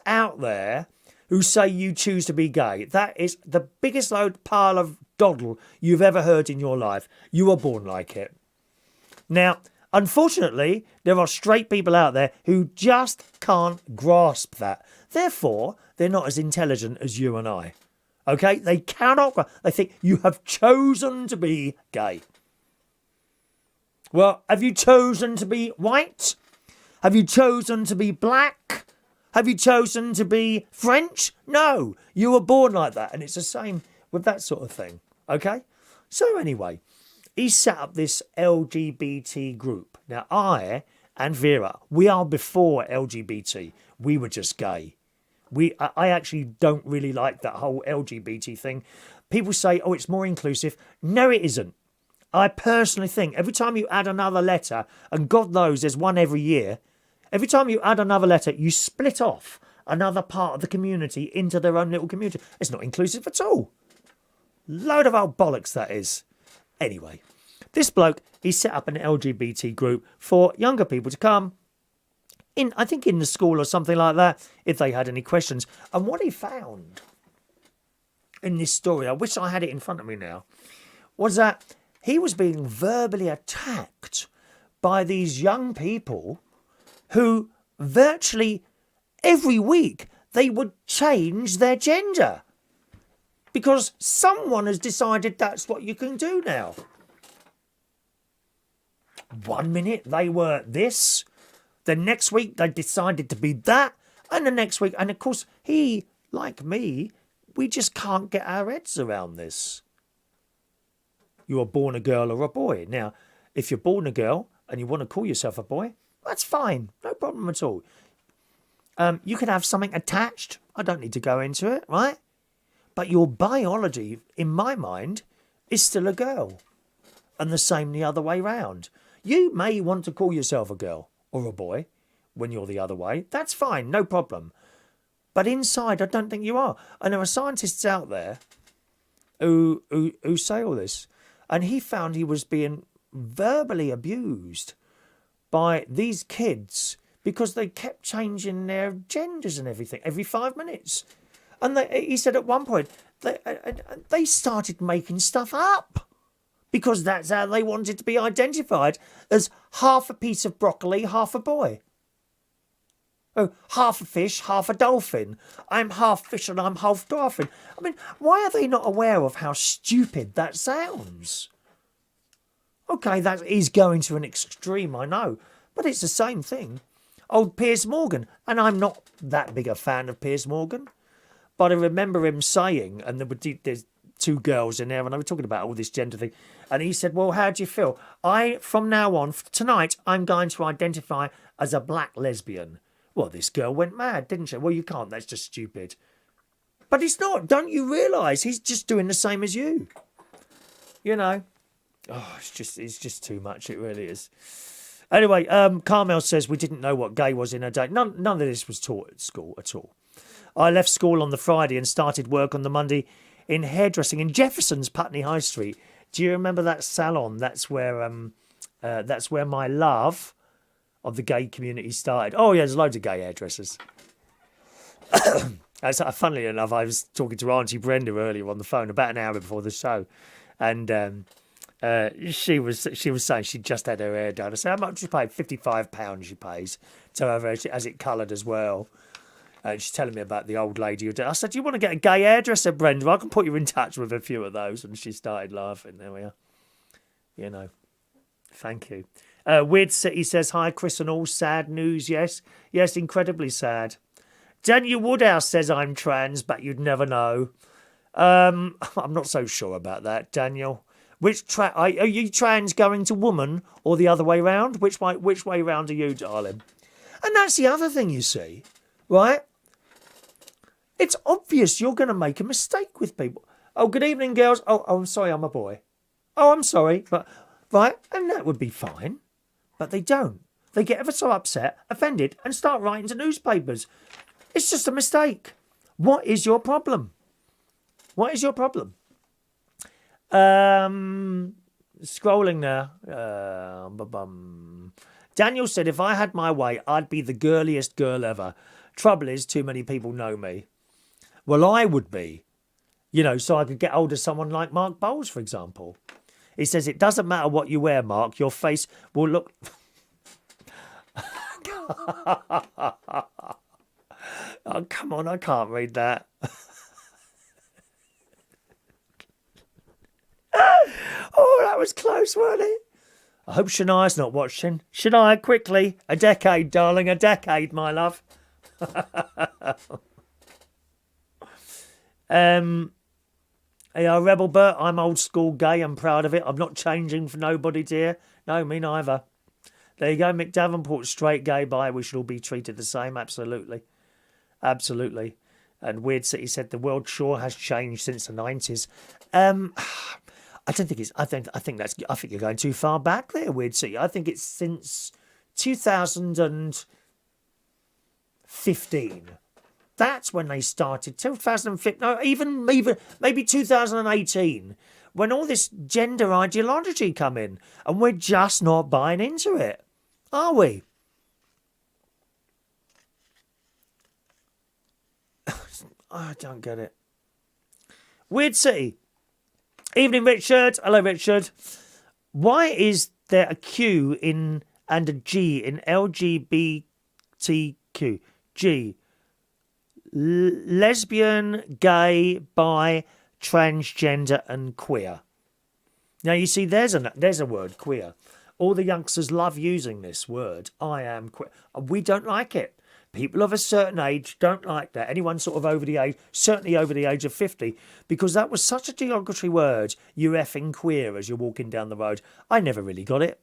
out there who say you choose to be gay, that is the biggest pile of doddle you've ever heard in your life. You were born like it. Now, unfortunately, there are straight people out there who just can't grasp that. Therefore, they're not as intelligent as you and I. Okay? They cannot. They think you have chosen to be gay. Well, have you chosen to be white? Have you chosen to be black? Have you chosen to be French? No. You were born like that. And it's the same with that sort of thing. Okay? So anyway, he set up this LGBT group. Now, I and Vera, we are before LGBT. We were just gay. I actually don't really like that whole LGBT thing. People say, oh, it's more inclusive. No, it isn't. I personally think every time you add another letter, and God knows there's one every year, every time you add another letter, you split off another part of the community into their own little community. It's not inclusive at all. Load of old bollocks, that is. Anyway, this bloke, he set up an LGBT group for younger people to come I think in the school or something like that, if they had any questions. And what he found in this story, I wish I had it in front of me now, was that he was being verbally attacked by these young people who virtually every week they would change their gender because someone has decided that's what you can do now. 1 minute they were this, the next week they decided to be that, and the next week, and of course he, like me, we just can't get our heads around this. You are born a girl or a boy. Now, if you're born a girl and you want to call yourself a boy, that's fine, no problem at all. You can have something attached. I don't need to go into it, right? But your biology, in my mind, is still a girl. And the same the other way round. You may want to call yourself a girl or a boy when you're the other way. That's fine, no problem. But inside, I don't think you are. And there are scientists out there who say all this. And he found he was being verbally abused by these kids because they kept changing their genders and everything every 5 minutes. And he said at one point, they started making stuff up because that's how they wanted to be identified as half a piece of broccoli, half a boy. Oh, half a fish, half a dolphin. I'm half fish and I'm half dolphin. I mean, why are they not aware of how stupid that sounds? Okay, that is going to an extreme, I know, but it's the same thing. Old Piers Morgan, and I'm not that big a fan of Piers Morgan, but I remember him saying, and there's two girls in there, and I was talking about all this gender thing, and he said, well, how do you feel? From now on, tonight, I'm going to identify as a black lesbian. Well, this girl went mad, didn't she? Well, you can't, that's just stupid. But it's not, don't you realise he's just doing the same as you? You know? Oh, it's just too much, it really is. Anyway, Carmel says we didn't know what gay was in her day. None of this was taught at school at all. I left school on the Friday and started work on the Monday in hairdressing in Jefferson's Putney High Street. Do you remember that salon? That's where my love of the gay community started. Oh yeah, there's loads of gay hairdressers. Funnily enough, I was talking to Auntie Brenda earlier on the phone about an hour before the show, and she was saying she just had her hair done. I said, how much she paid? £55 she pays to have her, has it coloured as well. And she's telling me about the old lady who did. I said, do you want to get a gay hairdresser, Brenda? I can put you in touch with a few of those. And she started laughing. There we are. You know. Thank you. Weird City says, hi, Chris and all. Sad news, yes. Yes, incredibly sad. Daniel Woodhouse says, I'm trans, but you'd never know. I'm not so sure about that, Daniel. Are you trans going to woman or the other way round? Which way round are you, darling? And that's the other thing, you see, right? It's obvious you're going to make a mistake with people. Oh, good evening, girls. Oh, I'm sorry, I'm a boy. Oh, I'm sorry. But, right? And that would be fine. But they don't. They get ever so upset, offended, and start writing to newspapers. It's just a mistake. What is your problem? What is your problem? Scrolling now. Daniel said, if I had my way, I'd be the girliest girl ever. Trouble is, too many people know me. Well, I would be. You know, so I could get hold of someone like Mark Bowles, for example. He says, it doesn't matter what you wear, Mark. Your face will look... Oh, come on, I can't read that. Oh, that was close, wasn't it? I hope Shania's not watching. Shania, quickly. A decade, darling. A decade, my love. Hey, Rebel Bert, I'm old school gay. I'm proud of it. I'm not changing for nobody, dear. No, me neither. There you go, Mick Davenport, straight gay bi. We should all be treated the same. Absolutely. Absolutely. And Weird City said the world sure has changed since the 90s. I don't think it's. I think you're going too far back there, Weird City. I think it's since 2015. That's when they started. 2015. No, even maybe 2018, when all this gender ideology come in, and we're just not buying into it, are we? I don't get it. Weird City. Evening, Richard. Hello, Richard. Why is there a Q in and a G in LGBTQ? G. Lesbian, gay, bi, transgender, and queer. Now you see, there's a word, queer. All the youngsters love using this word. I am queer. We don't like it. People of a certain age don't like that. Anyone sort of over the age, certainly over the age of 50, because that was such a derogatory word. You effing queer as you're walking down the road. I never really got it.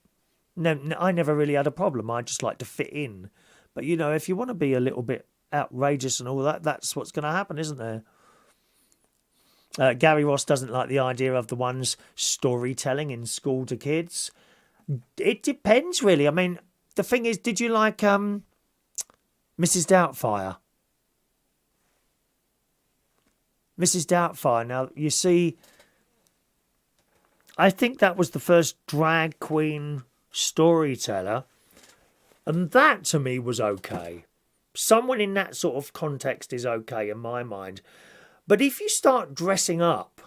No, I never really had a problem. I just like to fit in. But you know, if you want to be a little bit outrageous and all that, that's what's going to happen, isn't there? Gary Ross doesn't like the idea of the ones storytelling in school to kids. It depends, really. I mean, the thing is, did you like Mrs. Doubtfire? Mrs. Doubtfire. Now, you see, I think that was the first drag queen storyteller, and that to me was okay. Someone in that sort of context is okay in my mind. But if you start dressing up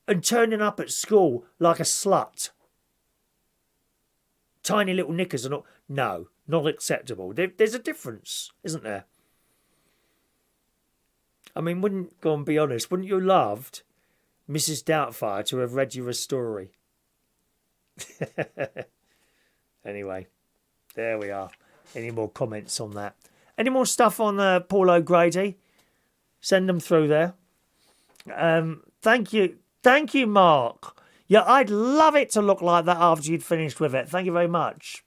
and turning up at school like a slut, tiny little knickers and all, no, not acceptable. There's a difference, isn't there? I mean, go and be honest, wouldn't you loved Mrs. Doubtfire to have read you a story? Anyway, there we are. Any more comments on that? Any more stuff on Paul O'Grady? Send them through there. Thank you. Thank you, Mark. Yeah, I'd love it to look like that after you'd finished with it. Thank you very much.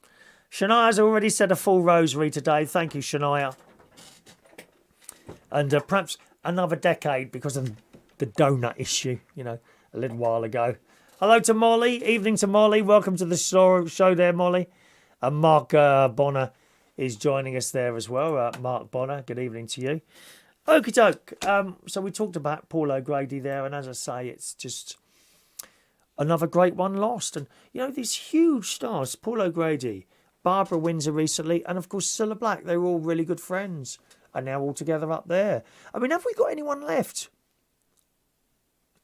Shania's already said a full rosary today. Thank you, Shania. And perhaps another decade because of the donut issue, you know, a little while ago. Hello to Molly. Evening to Molly. Welcome to the show there, Molly. And Mark Bonner is joining us there as well. Mark Bonner, good evening to you. Okie doke. So we talked about Paul O'Grady there, and as I say, it's just another great one lost. And, you know, these huge stars, Paul O'Grady, Barbara Windsor recently, and of course Cilla Black, they were all really good friends, and now all together up there. I mean, have we got anyone left?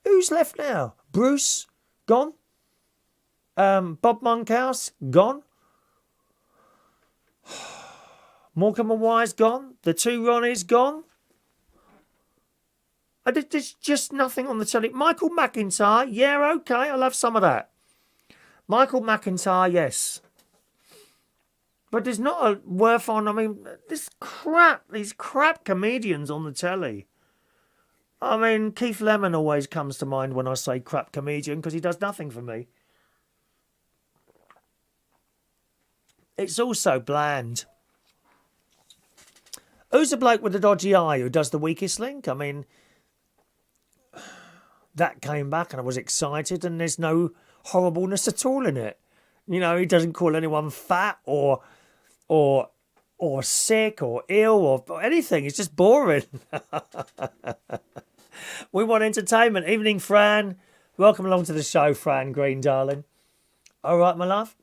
Who's left now? Bruce, gone. Bob Monkhouse, gone. Morecambe and Wise, gone. The two Ronnies, gone. There's just nothing on the telly. Michael McIntyre, yeah, okay, I'll have some of that. Michael McIntyre, yes. But there's not a worth on. I mean, these crap comedians on the telly. I mean, Keith Lemon always comes to mind when I say crap comedian because he does nothing for me. It's also bland. Who's the bloke with the dodgy eye who does The Weakest Link? I mean, that came back and I was excited and there's no horribleness at all in it. You know, he doesn't call anyone fat or sick or ill or anything. It's just boring. We want entertainment. Evening, Fran. Welcome along to the show, Fran Green, darling. All right, my love.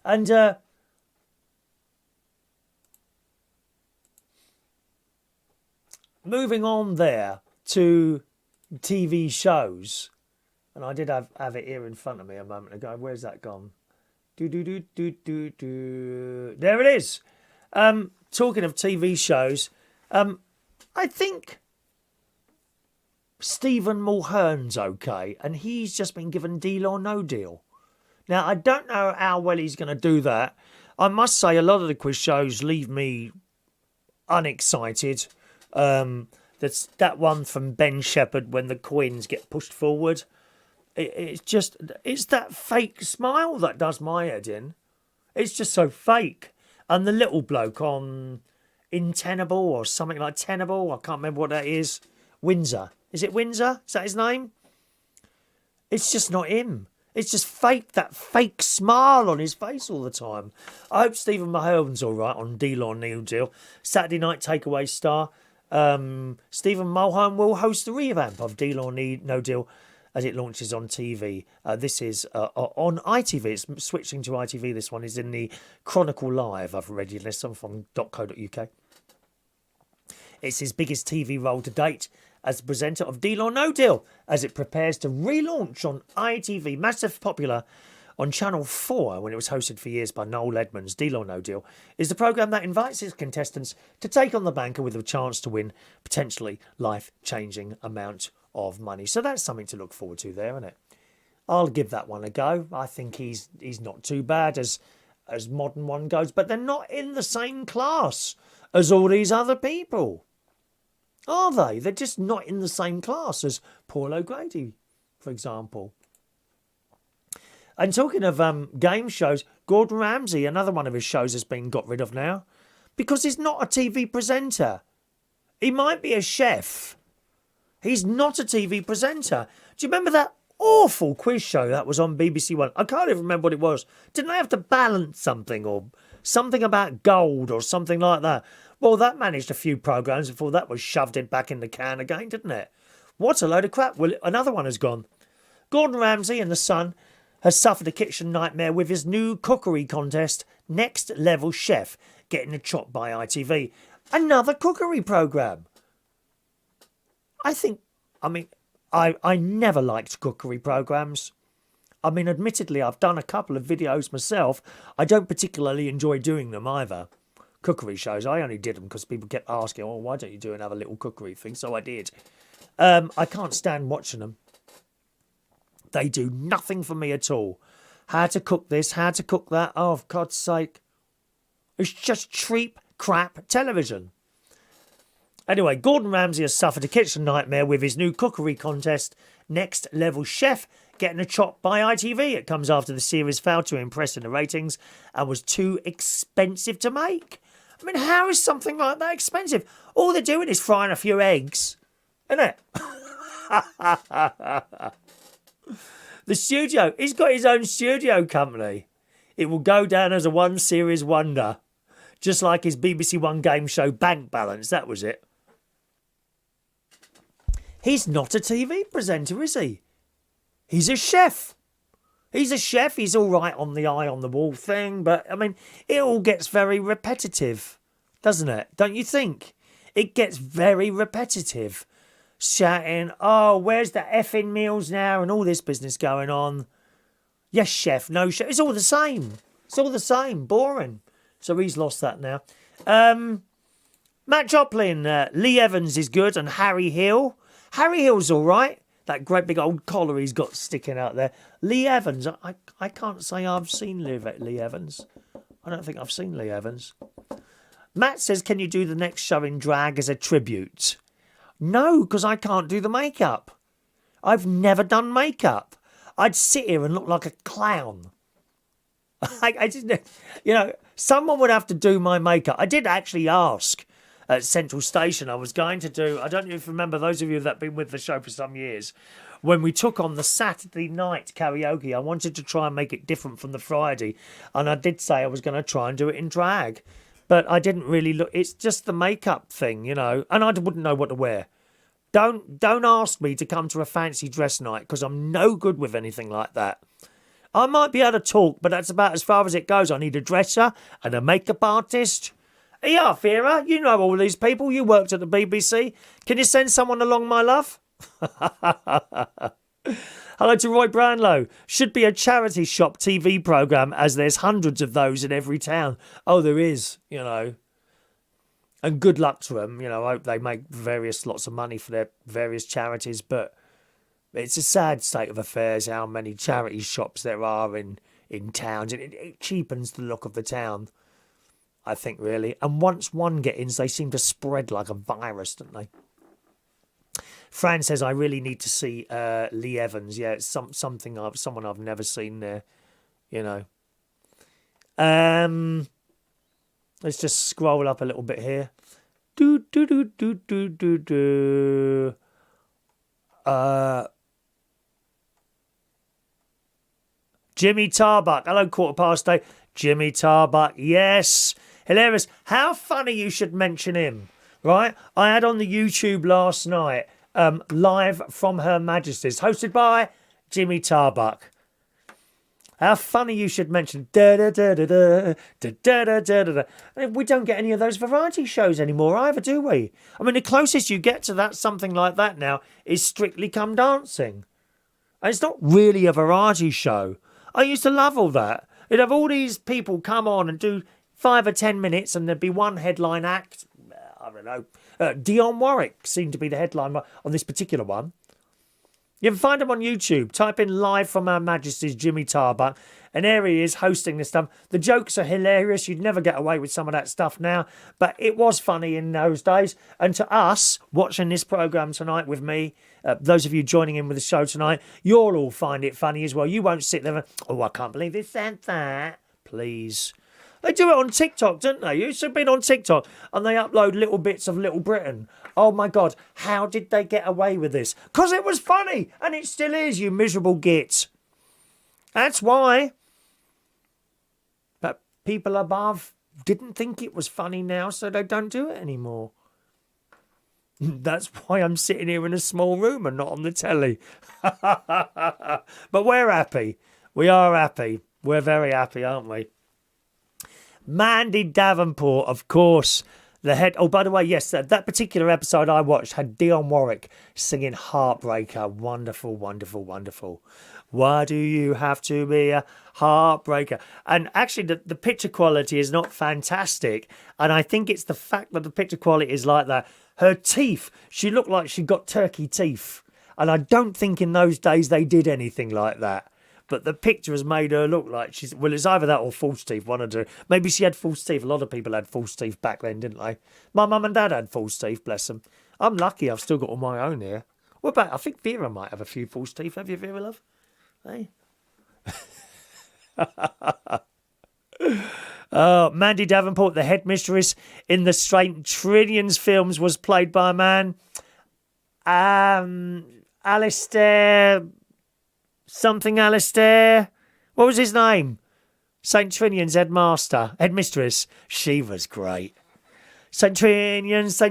And moving on there to TV shows, and I did have it here in front of me a moment ago. Where's that gone? There it is. Talking of TV shows, I think Stephen Mulhern's okay, and he's just been given Deal or No Deal. Now, I don't know how well he's going to do that. I must say, a lot of the quiz shows leave me unexcited. That's that one from Ben Shepherd when the coins get pushed forward. It's that fake smile that does my head in. It's just so fake. And the little bloke on Intenable or something like Tenable, I can't remember what that is. Windsor. Is it Windsor? Is that his name? It's just not him. It's just fake, that fake smile on his face all the time. I hope Stephen Mulhern's all right on Deal or No Deal. Saturday night takeaway star. Stephen Mulhern will host the revamp of Deal or No Deal as it launches on TV. This is on ITV. It's switching to ITV. This one is in the Chronicle Live. I've read your list from .co.uk. It's his biggest TV role to date as the presenter of Deal or No Deal as it prepares to relaunch on ITV. Massive popular on Channel 4 when it was hosted for years by Noel Edmonds. Deal or No Deal is the programme that invites its contestants to take on the banker with a chance to win potentially life-changing amount of money. So that's something to look forward to there, isn't it? I'll give that one a go. I think he's not too bad as Modern One goes, but they're not in the same class as all these other people. Are they? They're just not in the same class as Paul O'Grady, for example. And talking of game shows, Gordon Ramsay, another one of his shows has been got rid of now because he's not a TV presenter. He might be a chef. He's not a TV presenter. Do you remember that awful quiz show that was on BBC One? I can't even remember what it was. Didn't they have to balance something or something about gold or something like that? Well, that managed a few programmes before that was shoved in back in the can again, didn't it? What a load of crap. Well, another one has gone. Gordon Ramsay and The Sun has suffered a kitchen nightmare with his new cookery contest, Next Level Chef, getting a chop by ITV. Another cookery programme. I never liked cookery programmes. I mean, admittedly, I've done a couple of videos myself. I don't particularly enjoy doing them either. Cookery shows, I only did them because people kept asking, oh, why don't you do another little cookery thing? So I did. I can't stand watching them. They do nothing for me at all. How to cook this, how to cook that. Oh, for God's sake. It's just cheap, crap television. Anyway, Gordon Ramsay has suffered a kitchen nightmare with his new cookery contest, Next Level Chef, getting a chop by ITV. It comes after the series failed to impress in the ratings and was too expensive to make. I mean, how is something like that expensive? All they're doing is frying a few eggs, isn't it? The studio, he's got his own studio company. It will go down as a one-series wonder, just like his BBC One game show Bank Balance. That was it. He's not a TV presenter, is he? He's a chef. He's a chef. He's all right on the eye on the wall thing, but, I mean, it all gets very repetitive, doesn't it? Don't you think? It gets very repetitive. Shouting, oh, where's the effing meals now? And all this business going on. Yes, chef, no chef. It's all the same. It's all the same. Boring. So he's lost that now. Matt Joplin, Lee Evans is good, and Harry Hill. Harry Hill's all right. that great big old collar he's got sticking out there. Lee Evans. I can't say I've seen Lee Evans. I don't think I've seen Lee Evans. Matt says, can you do the next show in drag as a tribute? No, because I can't do the makeup. I've never done makeup. I'd sit here and look like a clown. I just, someone would have to do my makeup. I did actually ask at Central Station. I was going to do, I don't know if you remember, those of you that have been with the show for some years, when we took on the Saturday night karaoke, I wanted to try and make it different from the Friday. And I did say I was going to try and do it in drag. But I didn't really look. It's just the makeup thing, and I wouldn't know what to wear. Don't ask me to come to a fancy dress night because I'm no good with anything like that. I might be able to talk, but that's about as far as it goes. I need a dresser and a makeup artist. Yeah, Vera, you know all these people. You worked at the BBC. Can you send someone along, my love? Hello to Roy Brownlow. Should be a charity shop TV programme as there's hundreds of those in every town. Oh, there is, And good luck to them. I hope they make lots of money for their various charities. But it's a sad state of affairs how many charity shops there are in towns. It cheapens the look of the town, I think, really. And once one gets in, they seem to spread like a virus, don't they? Fran says, I really need to see Lee Evans. Yeah, it's someone I've never seen there, Let's just scroll up a little bit here. Jimmy Tarbuck. Hello, 8:15. Jimmy Tarbuck. Yes. Hilarious. How funny you should mention him, right? I had on the YouTube last night, live from Her Majesty's, hosted by Jimmy Tarbuck. How funny you should mention. We don't get any of those variety shows anymore either, do we? I mean, the closest you get to that, something like that now, is Strictly Come Dancing. And it's not really a variety show. I used to love all that. You'd have all these people come on and do 5 or 10 minutes and there'd be one headline act. I don't know. Dionne Warwick seemed to be the headline on this particular one. You can find him on YouTube. Type in live from Her Majesty's Jimmy Tarbuck. And there he is hosting this stuff. The jokes are hilarious. You'd never get away with some of that stuff now. But it was funny in those days. And to us, watching this programme tonight with me, those of you joining in with the show tonight, you'll all find it funny as well. You won't sit there and, I can't believe they said that. Please. They do it on TikTok, don't they? You've been on TikTok and they upload little bits of Little Britain. Oh, my God. How did they get away with this? Because it was funny. And it still is, you miserable git. That's why. But people above didn't think it was funny now, so they don't do it anymore. That's why I'm sitting here in a small room and not on the telly. But we're happy. We are happy. We're very happy, aren't we? Mandy Davenport, of course, the head. Oh, by the way, yes, that particular episode I watched had Dionne Warwick singing Heartbreaker. Wonderful, wonderful, wonderful. Why do you have to be a heartbreaker? And actually, the picture quality is not fantastic. And I think it's the fact that the picture quality is like that. Her teeth, she looked like she got turkey teeth. And I don't think in those days they did anything like that. But the picture has made her look like she's... Well, it's either that or false teeth, one or two. Maybe she had false teeth. A lot of people had false teeth back then, didn't they? My mum and dad had false teeth, bless them. I'm lucky I've still got all my own here. What about... I think Vera might have a few false teeth. Have you, Vera, love? Hey? Mandy Davenport, the headmistress in the St. Trinian's films, was played by a man. Alistair... Something Alistair. What was his name? St. Trinian's headmistress. She was great. St. Trinian's, da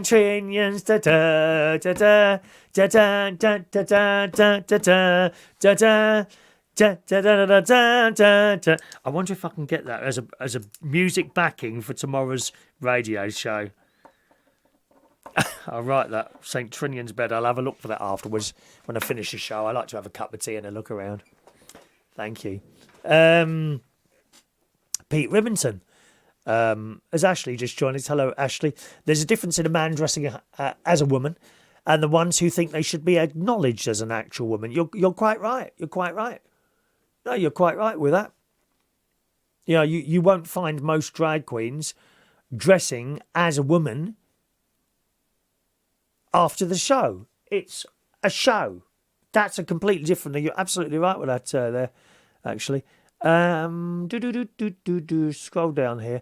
da da da da da da da da da da da da. Da. I wonder if I can get that as a music backing for tomorrow's radio show. I'll write that. St. Trinian's bed. I'll have a look for that afterwards when I finish the show. I like to have a cup of tea and a look around. Thank you. Pete Rivington has Ashley just joined us. Hello, Ashley. There's a difference in a man dressing as a woman and the ones who think they should be acknowledged as an actual woman. You're quite right. You're quite right. No, you're quite right with that. You won't find most drag queens dressing as a woman after the show. It's a show. That's a completely different thing. You're absolutely right with that there, actually. Scroll down here.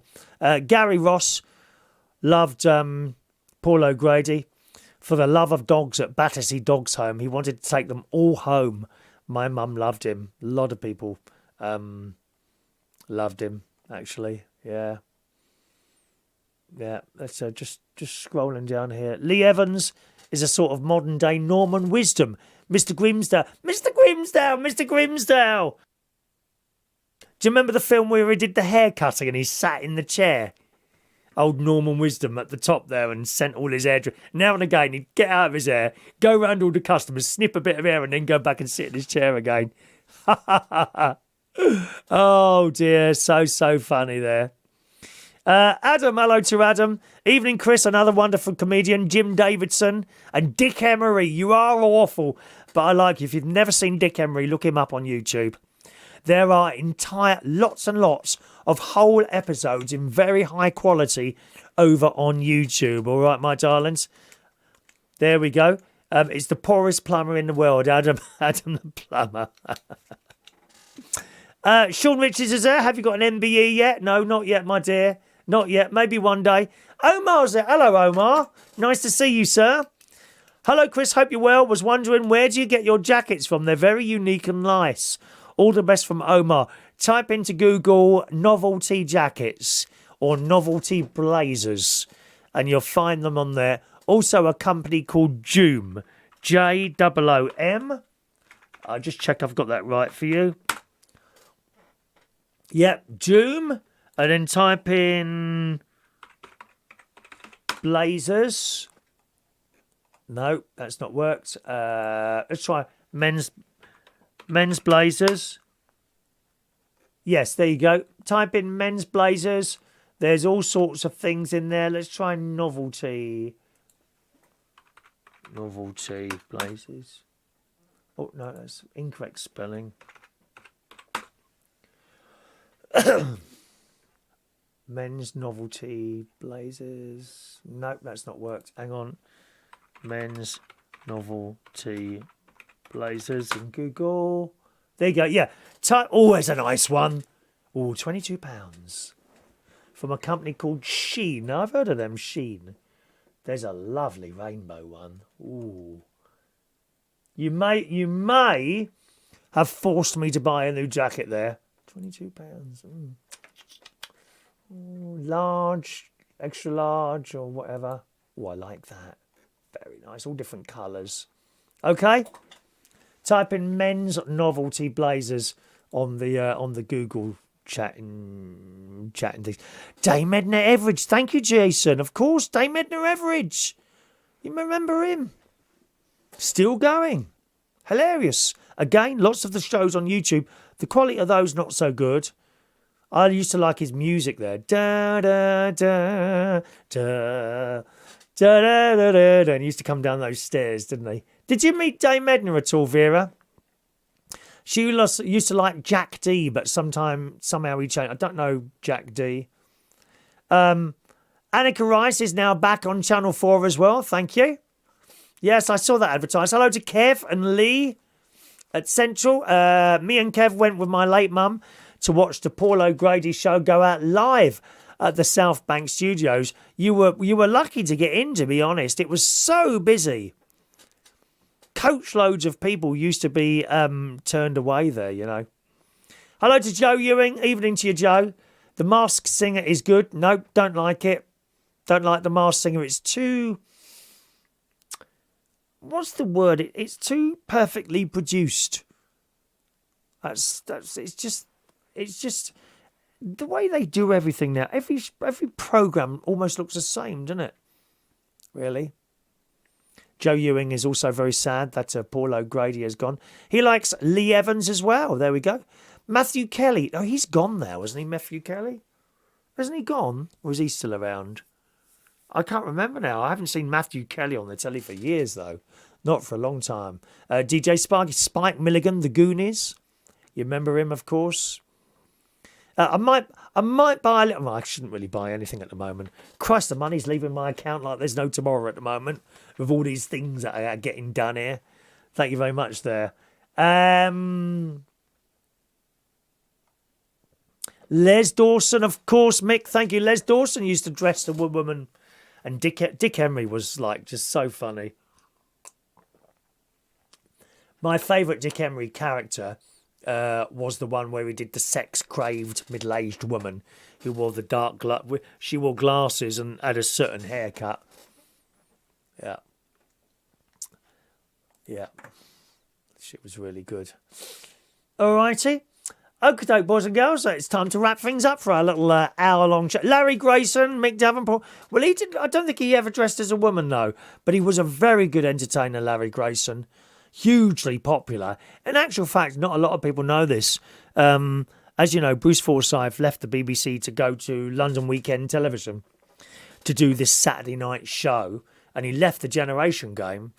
Gary Ross loved Paul O'Grady. For the love of dogs at Battersea Dogs Home, he wanted to take them all home. My mum loved him. A lot of people loved him, actually. Yeah. Yeah, let's just scrolling down here. Lee Evans is a sort of modern-day Norman Wisdom. Mr. Grimsdale. Mr. Grimsdale! Mr. Grimsdale! Do you remember the film where he did the hair cutting and he sat in the chair? Old Norman Wisdom at the top there and sent all his hair. Now and again, he'd get out of his hair, go round all the customers, snip a bit of hair and then go back and sit in his chair again. Oh, dear. So funny there. Adam, hello to Adam. Evening, Chris, another wonderful comedian. Jim Davidson and Dick Emery. You are awful, but I like you. If you've never seen Dick Emery, look him up on YouTube. There are lots and lots of whole episodes in very high quality over on YouTube. All right, my darlings. There we go. It's the poorest plumber in the world, Adam the plumber. Sean Richards is there. Have you got an MBE yet? No, not yet, my dear. Not yet. Maybe one day. Omar's there. Hello, Omar. Nice to see you, sir. Hello, Chris. Hope you're well. Was wondering, where do you get your jackets from? They're very unique and nice. All the best from Omar. Type into Google novelty jackets or novelty blazers and you'll find them on there. Also a company called Joom. Joom. I'll just check I've got that right for you. Yep, Joom. And then type in blazers. No, that's not worked. Let's try men's blazers. Yes, there you go. Type in men's blazers. There's all sorts of things in there. Let's try novelty blazers. Oh, no, that's incorrect spelling. Men's novelty blazers. Nope, that's not worked. Hang on. Men's novelty blazers in Google. There you go. Yeah. Always a nice one. Oh, £22 from a company called Sheen. Now, I've heard of them, Sheen. There's a lovely rainbow one. Ooh. You may have forced me to buy a new jacket there. £22. Ooh, large, extra large, or whatever. Oh, I like that. Very nice. All different colours. Okay. Type in men's novelty blazers on the Google chatting things. Dame Edna Everidge. Thank you, Jason. Of course, Dame Edna Everidge. You remember him? Still going. Hilarious. Again, lots of the shows on YouTube. The quality of those not so good. I used to like his music there. Da da da da da da da da. And he used to come down those stairs, didn't he? Did you meet Dame Edna at all, Vera? She used to like Jack D, but somehow he changed. I don't know Jack D. Annika Rice is now back on Channel 4 as well. Thank you. Yes, I saw that advertised. Hello to Kev and Lee at Central. Me and Kev went with my late mum to watch the Paul O'Grady show go out live at the South Bank Studios. You were lucky to get in, to be honest. It was so busy. Coach loads of people used to be turned away there, you know. Hello to Joe Ewing. Evening to you, Joe. The Masked Singer is good. Nope, don't like it. Don't like The Masked Singer. It's too... What's the word? It's too perfectly produced. It's just the way they do everything now. Every program almost looks the same, doesn't it? Really. Joe Ewing is also very sad that Paul O'Grady has gone. He likes Lee Evans as well. There we go. Matthew Kelly. Oh, he's gone now, hasn't he, Matthew Kelly? Hasn't he gone? Or is he still around? I can't remember now. I haven't seen Matthew Kelly on the telly for years, though. Not for a long time. DJ Sparky, Spike Milligan, The Goonies. You remember him, of course. I might buy a little... Well, I shouldn't really buy anything at the moment. Christ, the money's leaving my account like there's no tomorrow at the moment with all these things that are getting done here. Thank you very much there. Les Dawson, of course, Mick. Thank you. Les Dawson used to dress the woman, and Dick Emery was like just so funny. My favourite Dick Emery character was the one where he did the sex-craved middle-aged woman who wore the dark she wore glasses and had a certain haircut. Yeah. Yeah. She was really good. All righty. Okay, boys and girls, it's time to wrap things up for our little hour-long chat. Larry Grayson, Mick Davenport. Well, I don't think he ever dressed as a woman, though. But he was a very good entertainer, Larry Grayson. Hugely popular. In actual fact, not a lot of people know this. As you know, Bruce Forsyth left the BBC to go to London Weekend Television to do this Saturday night show. And he left the Generation Game.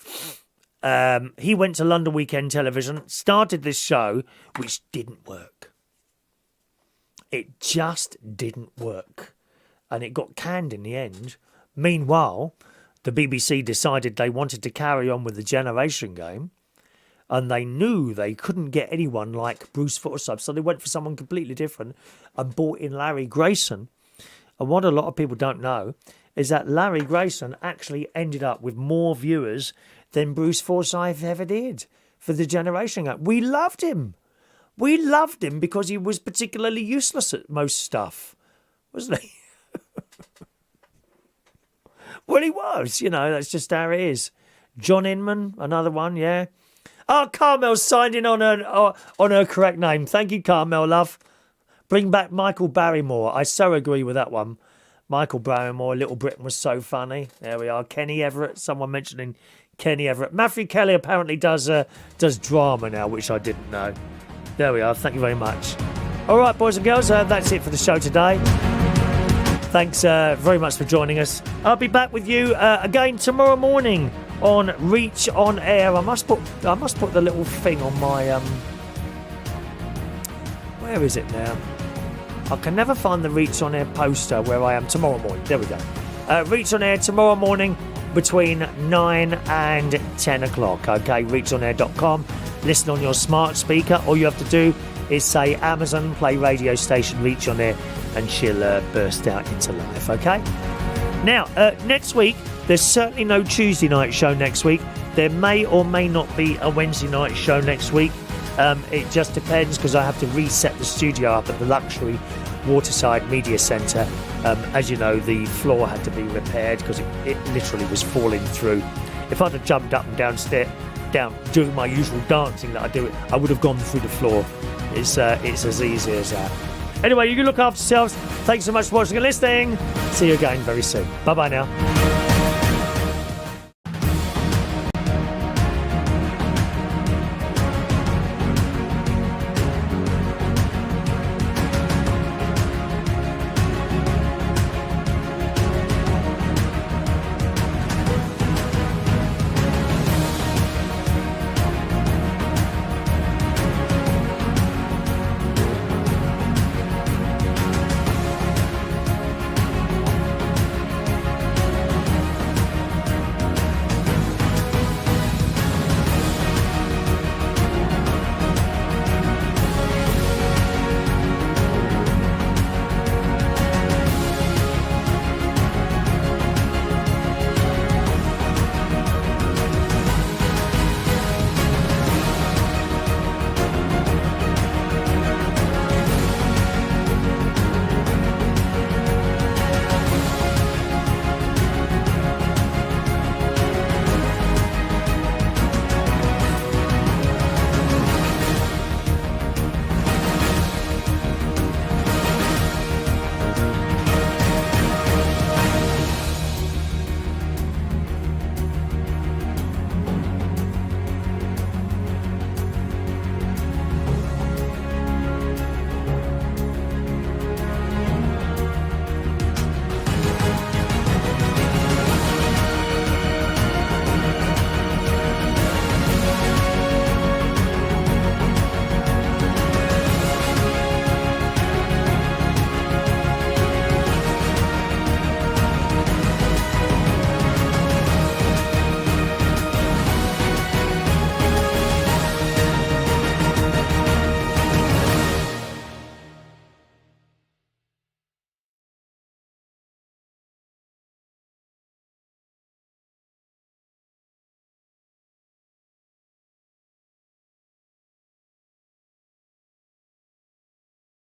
He went to London Weekend Television, started this show, which didn't work. It just didn't work. And it got canned in the end. Meanwhile, the BBC decided they wanted to carry on with the Generation Game. And they knew they couldn't get anyone like Bruce Forsyth. So they went for someone completely different and brought in Larry Grayson. And what a lot of people don't know is that Larry Grayson actually ended up with more viewers than Bruce Forsyth ever did for the Generation Game. We loved him. We loved him because he was particularly useless at most stuff, wasn't he? Well, he was, that's just how it is. John Inman, another one, yeah. Oh, Carmel's signed in on her correct name. Thank you, Carmel, love. Bring back Michael Barrymore. I so agree with that one. Michael Barrymore, Little Britain was so funny. There we are. Kenny Everett, someone mentioning Kenny Everett. Matthew Kelly apparently does drama now, which I didn't know. There we are. Thank you very much. All right, boys and girls, that's it for the show today. Thanks very much for joining us. I'll be back with you again tomorrow morning on Reach on Air. I must put the little thing on my where is it now? I can never find the Reach on Air poster where I am tomorrow morning. There we go. Reach on Air tomorrow morning between 9 and 10 o'clock. Okay, reachonair.com. Listen on your smart speaker. All you have to do is say Amazon, play radio station Reach on Air, and she'll burst out into life, okay? Now, next week, there's certainly no Tuesday night show next week. There may or may not be a Wednesday night show next week. It just depends because I have to reset the studio up at the luxury Waterside Media Centre. As you know, the floor had to be repaired because it literally was falling through. If I'd have jumped up and down doing my usual dancing that I do, I would have gone through the floor. It's as easy as that. Anyway, you can look after yourselves. Thanks so much for watching and listening. See you again very soon. Bye-bye now.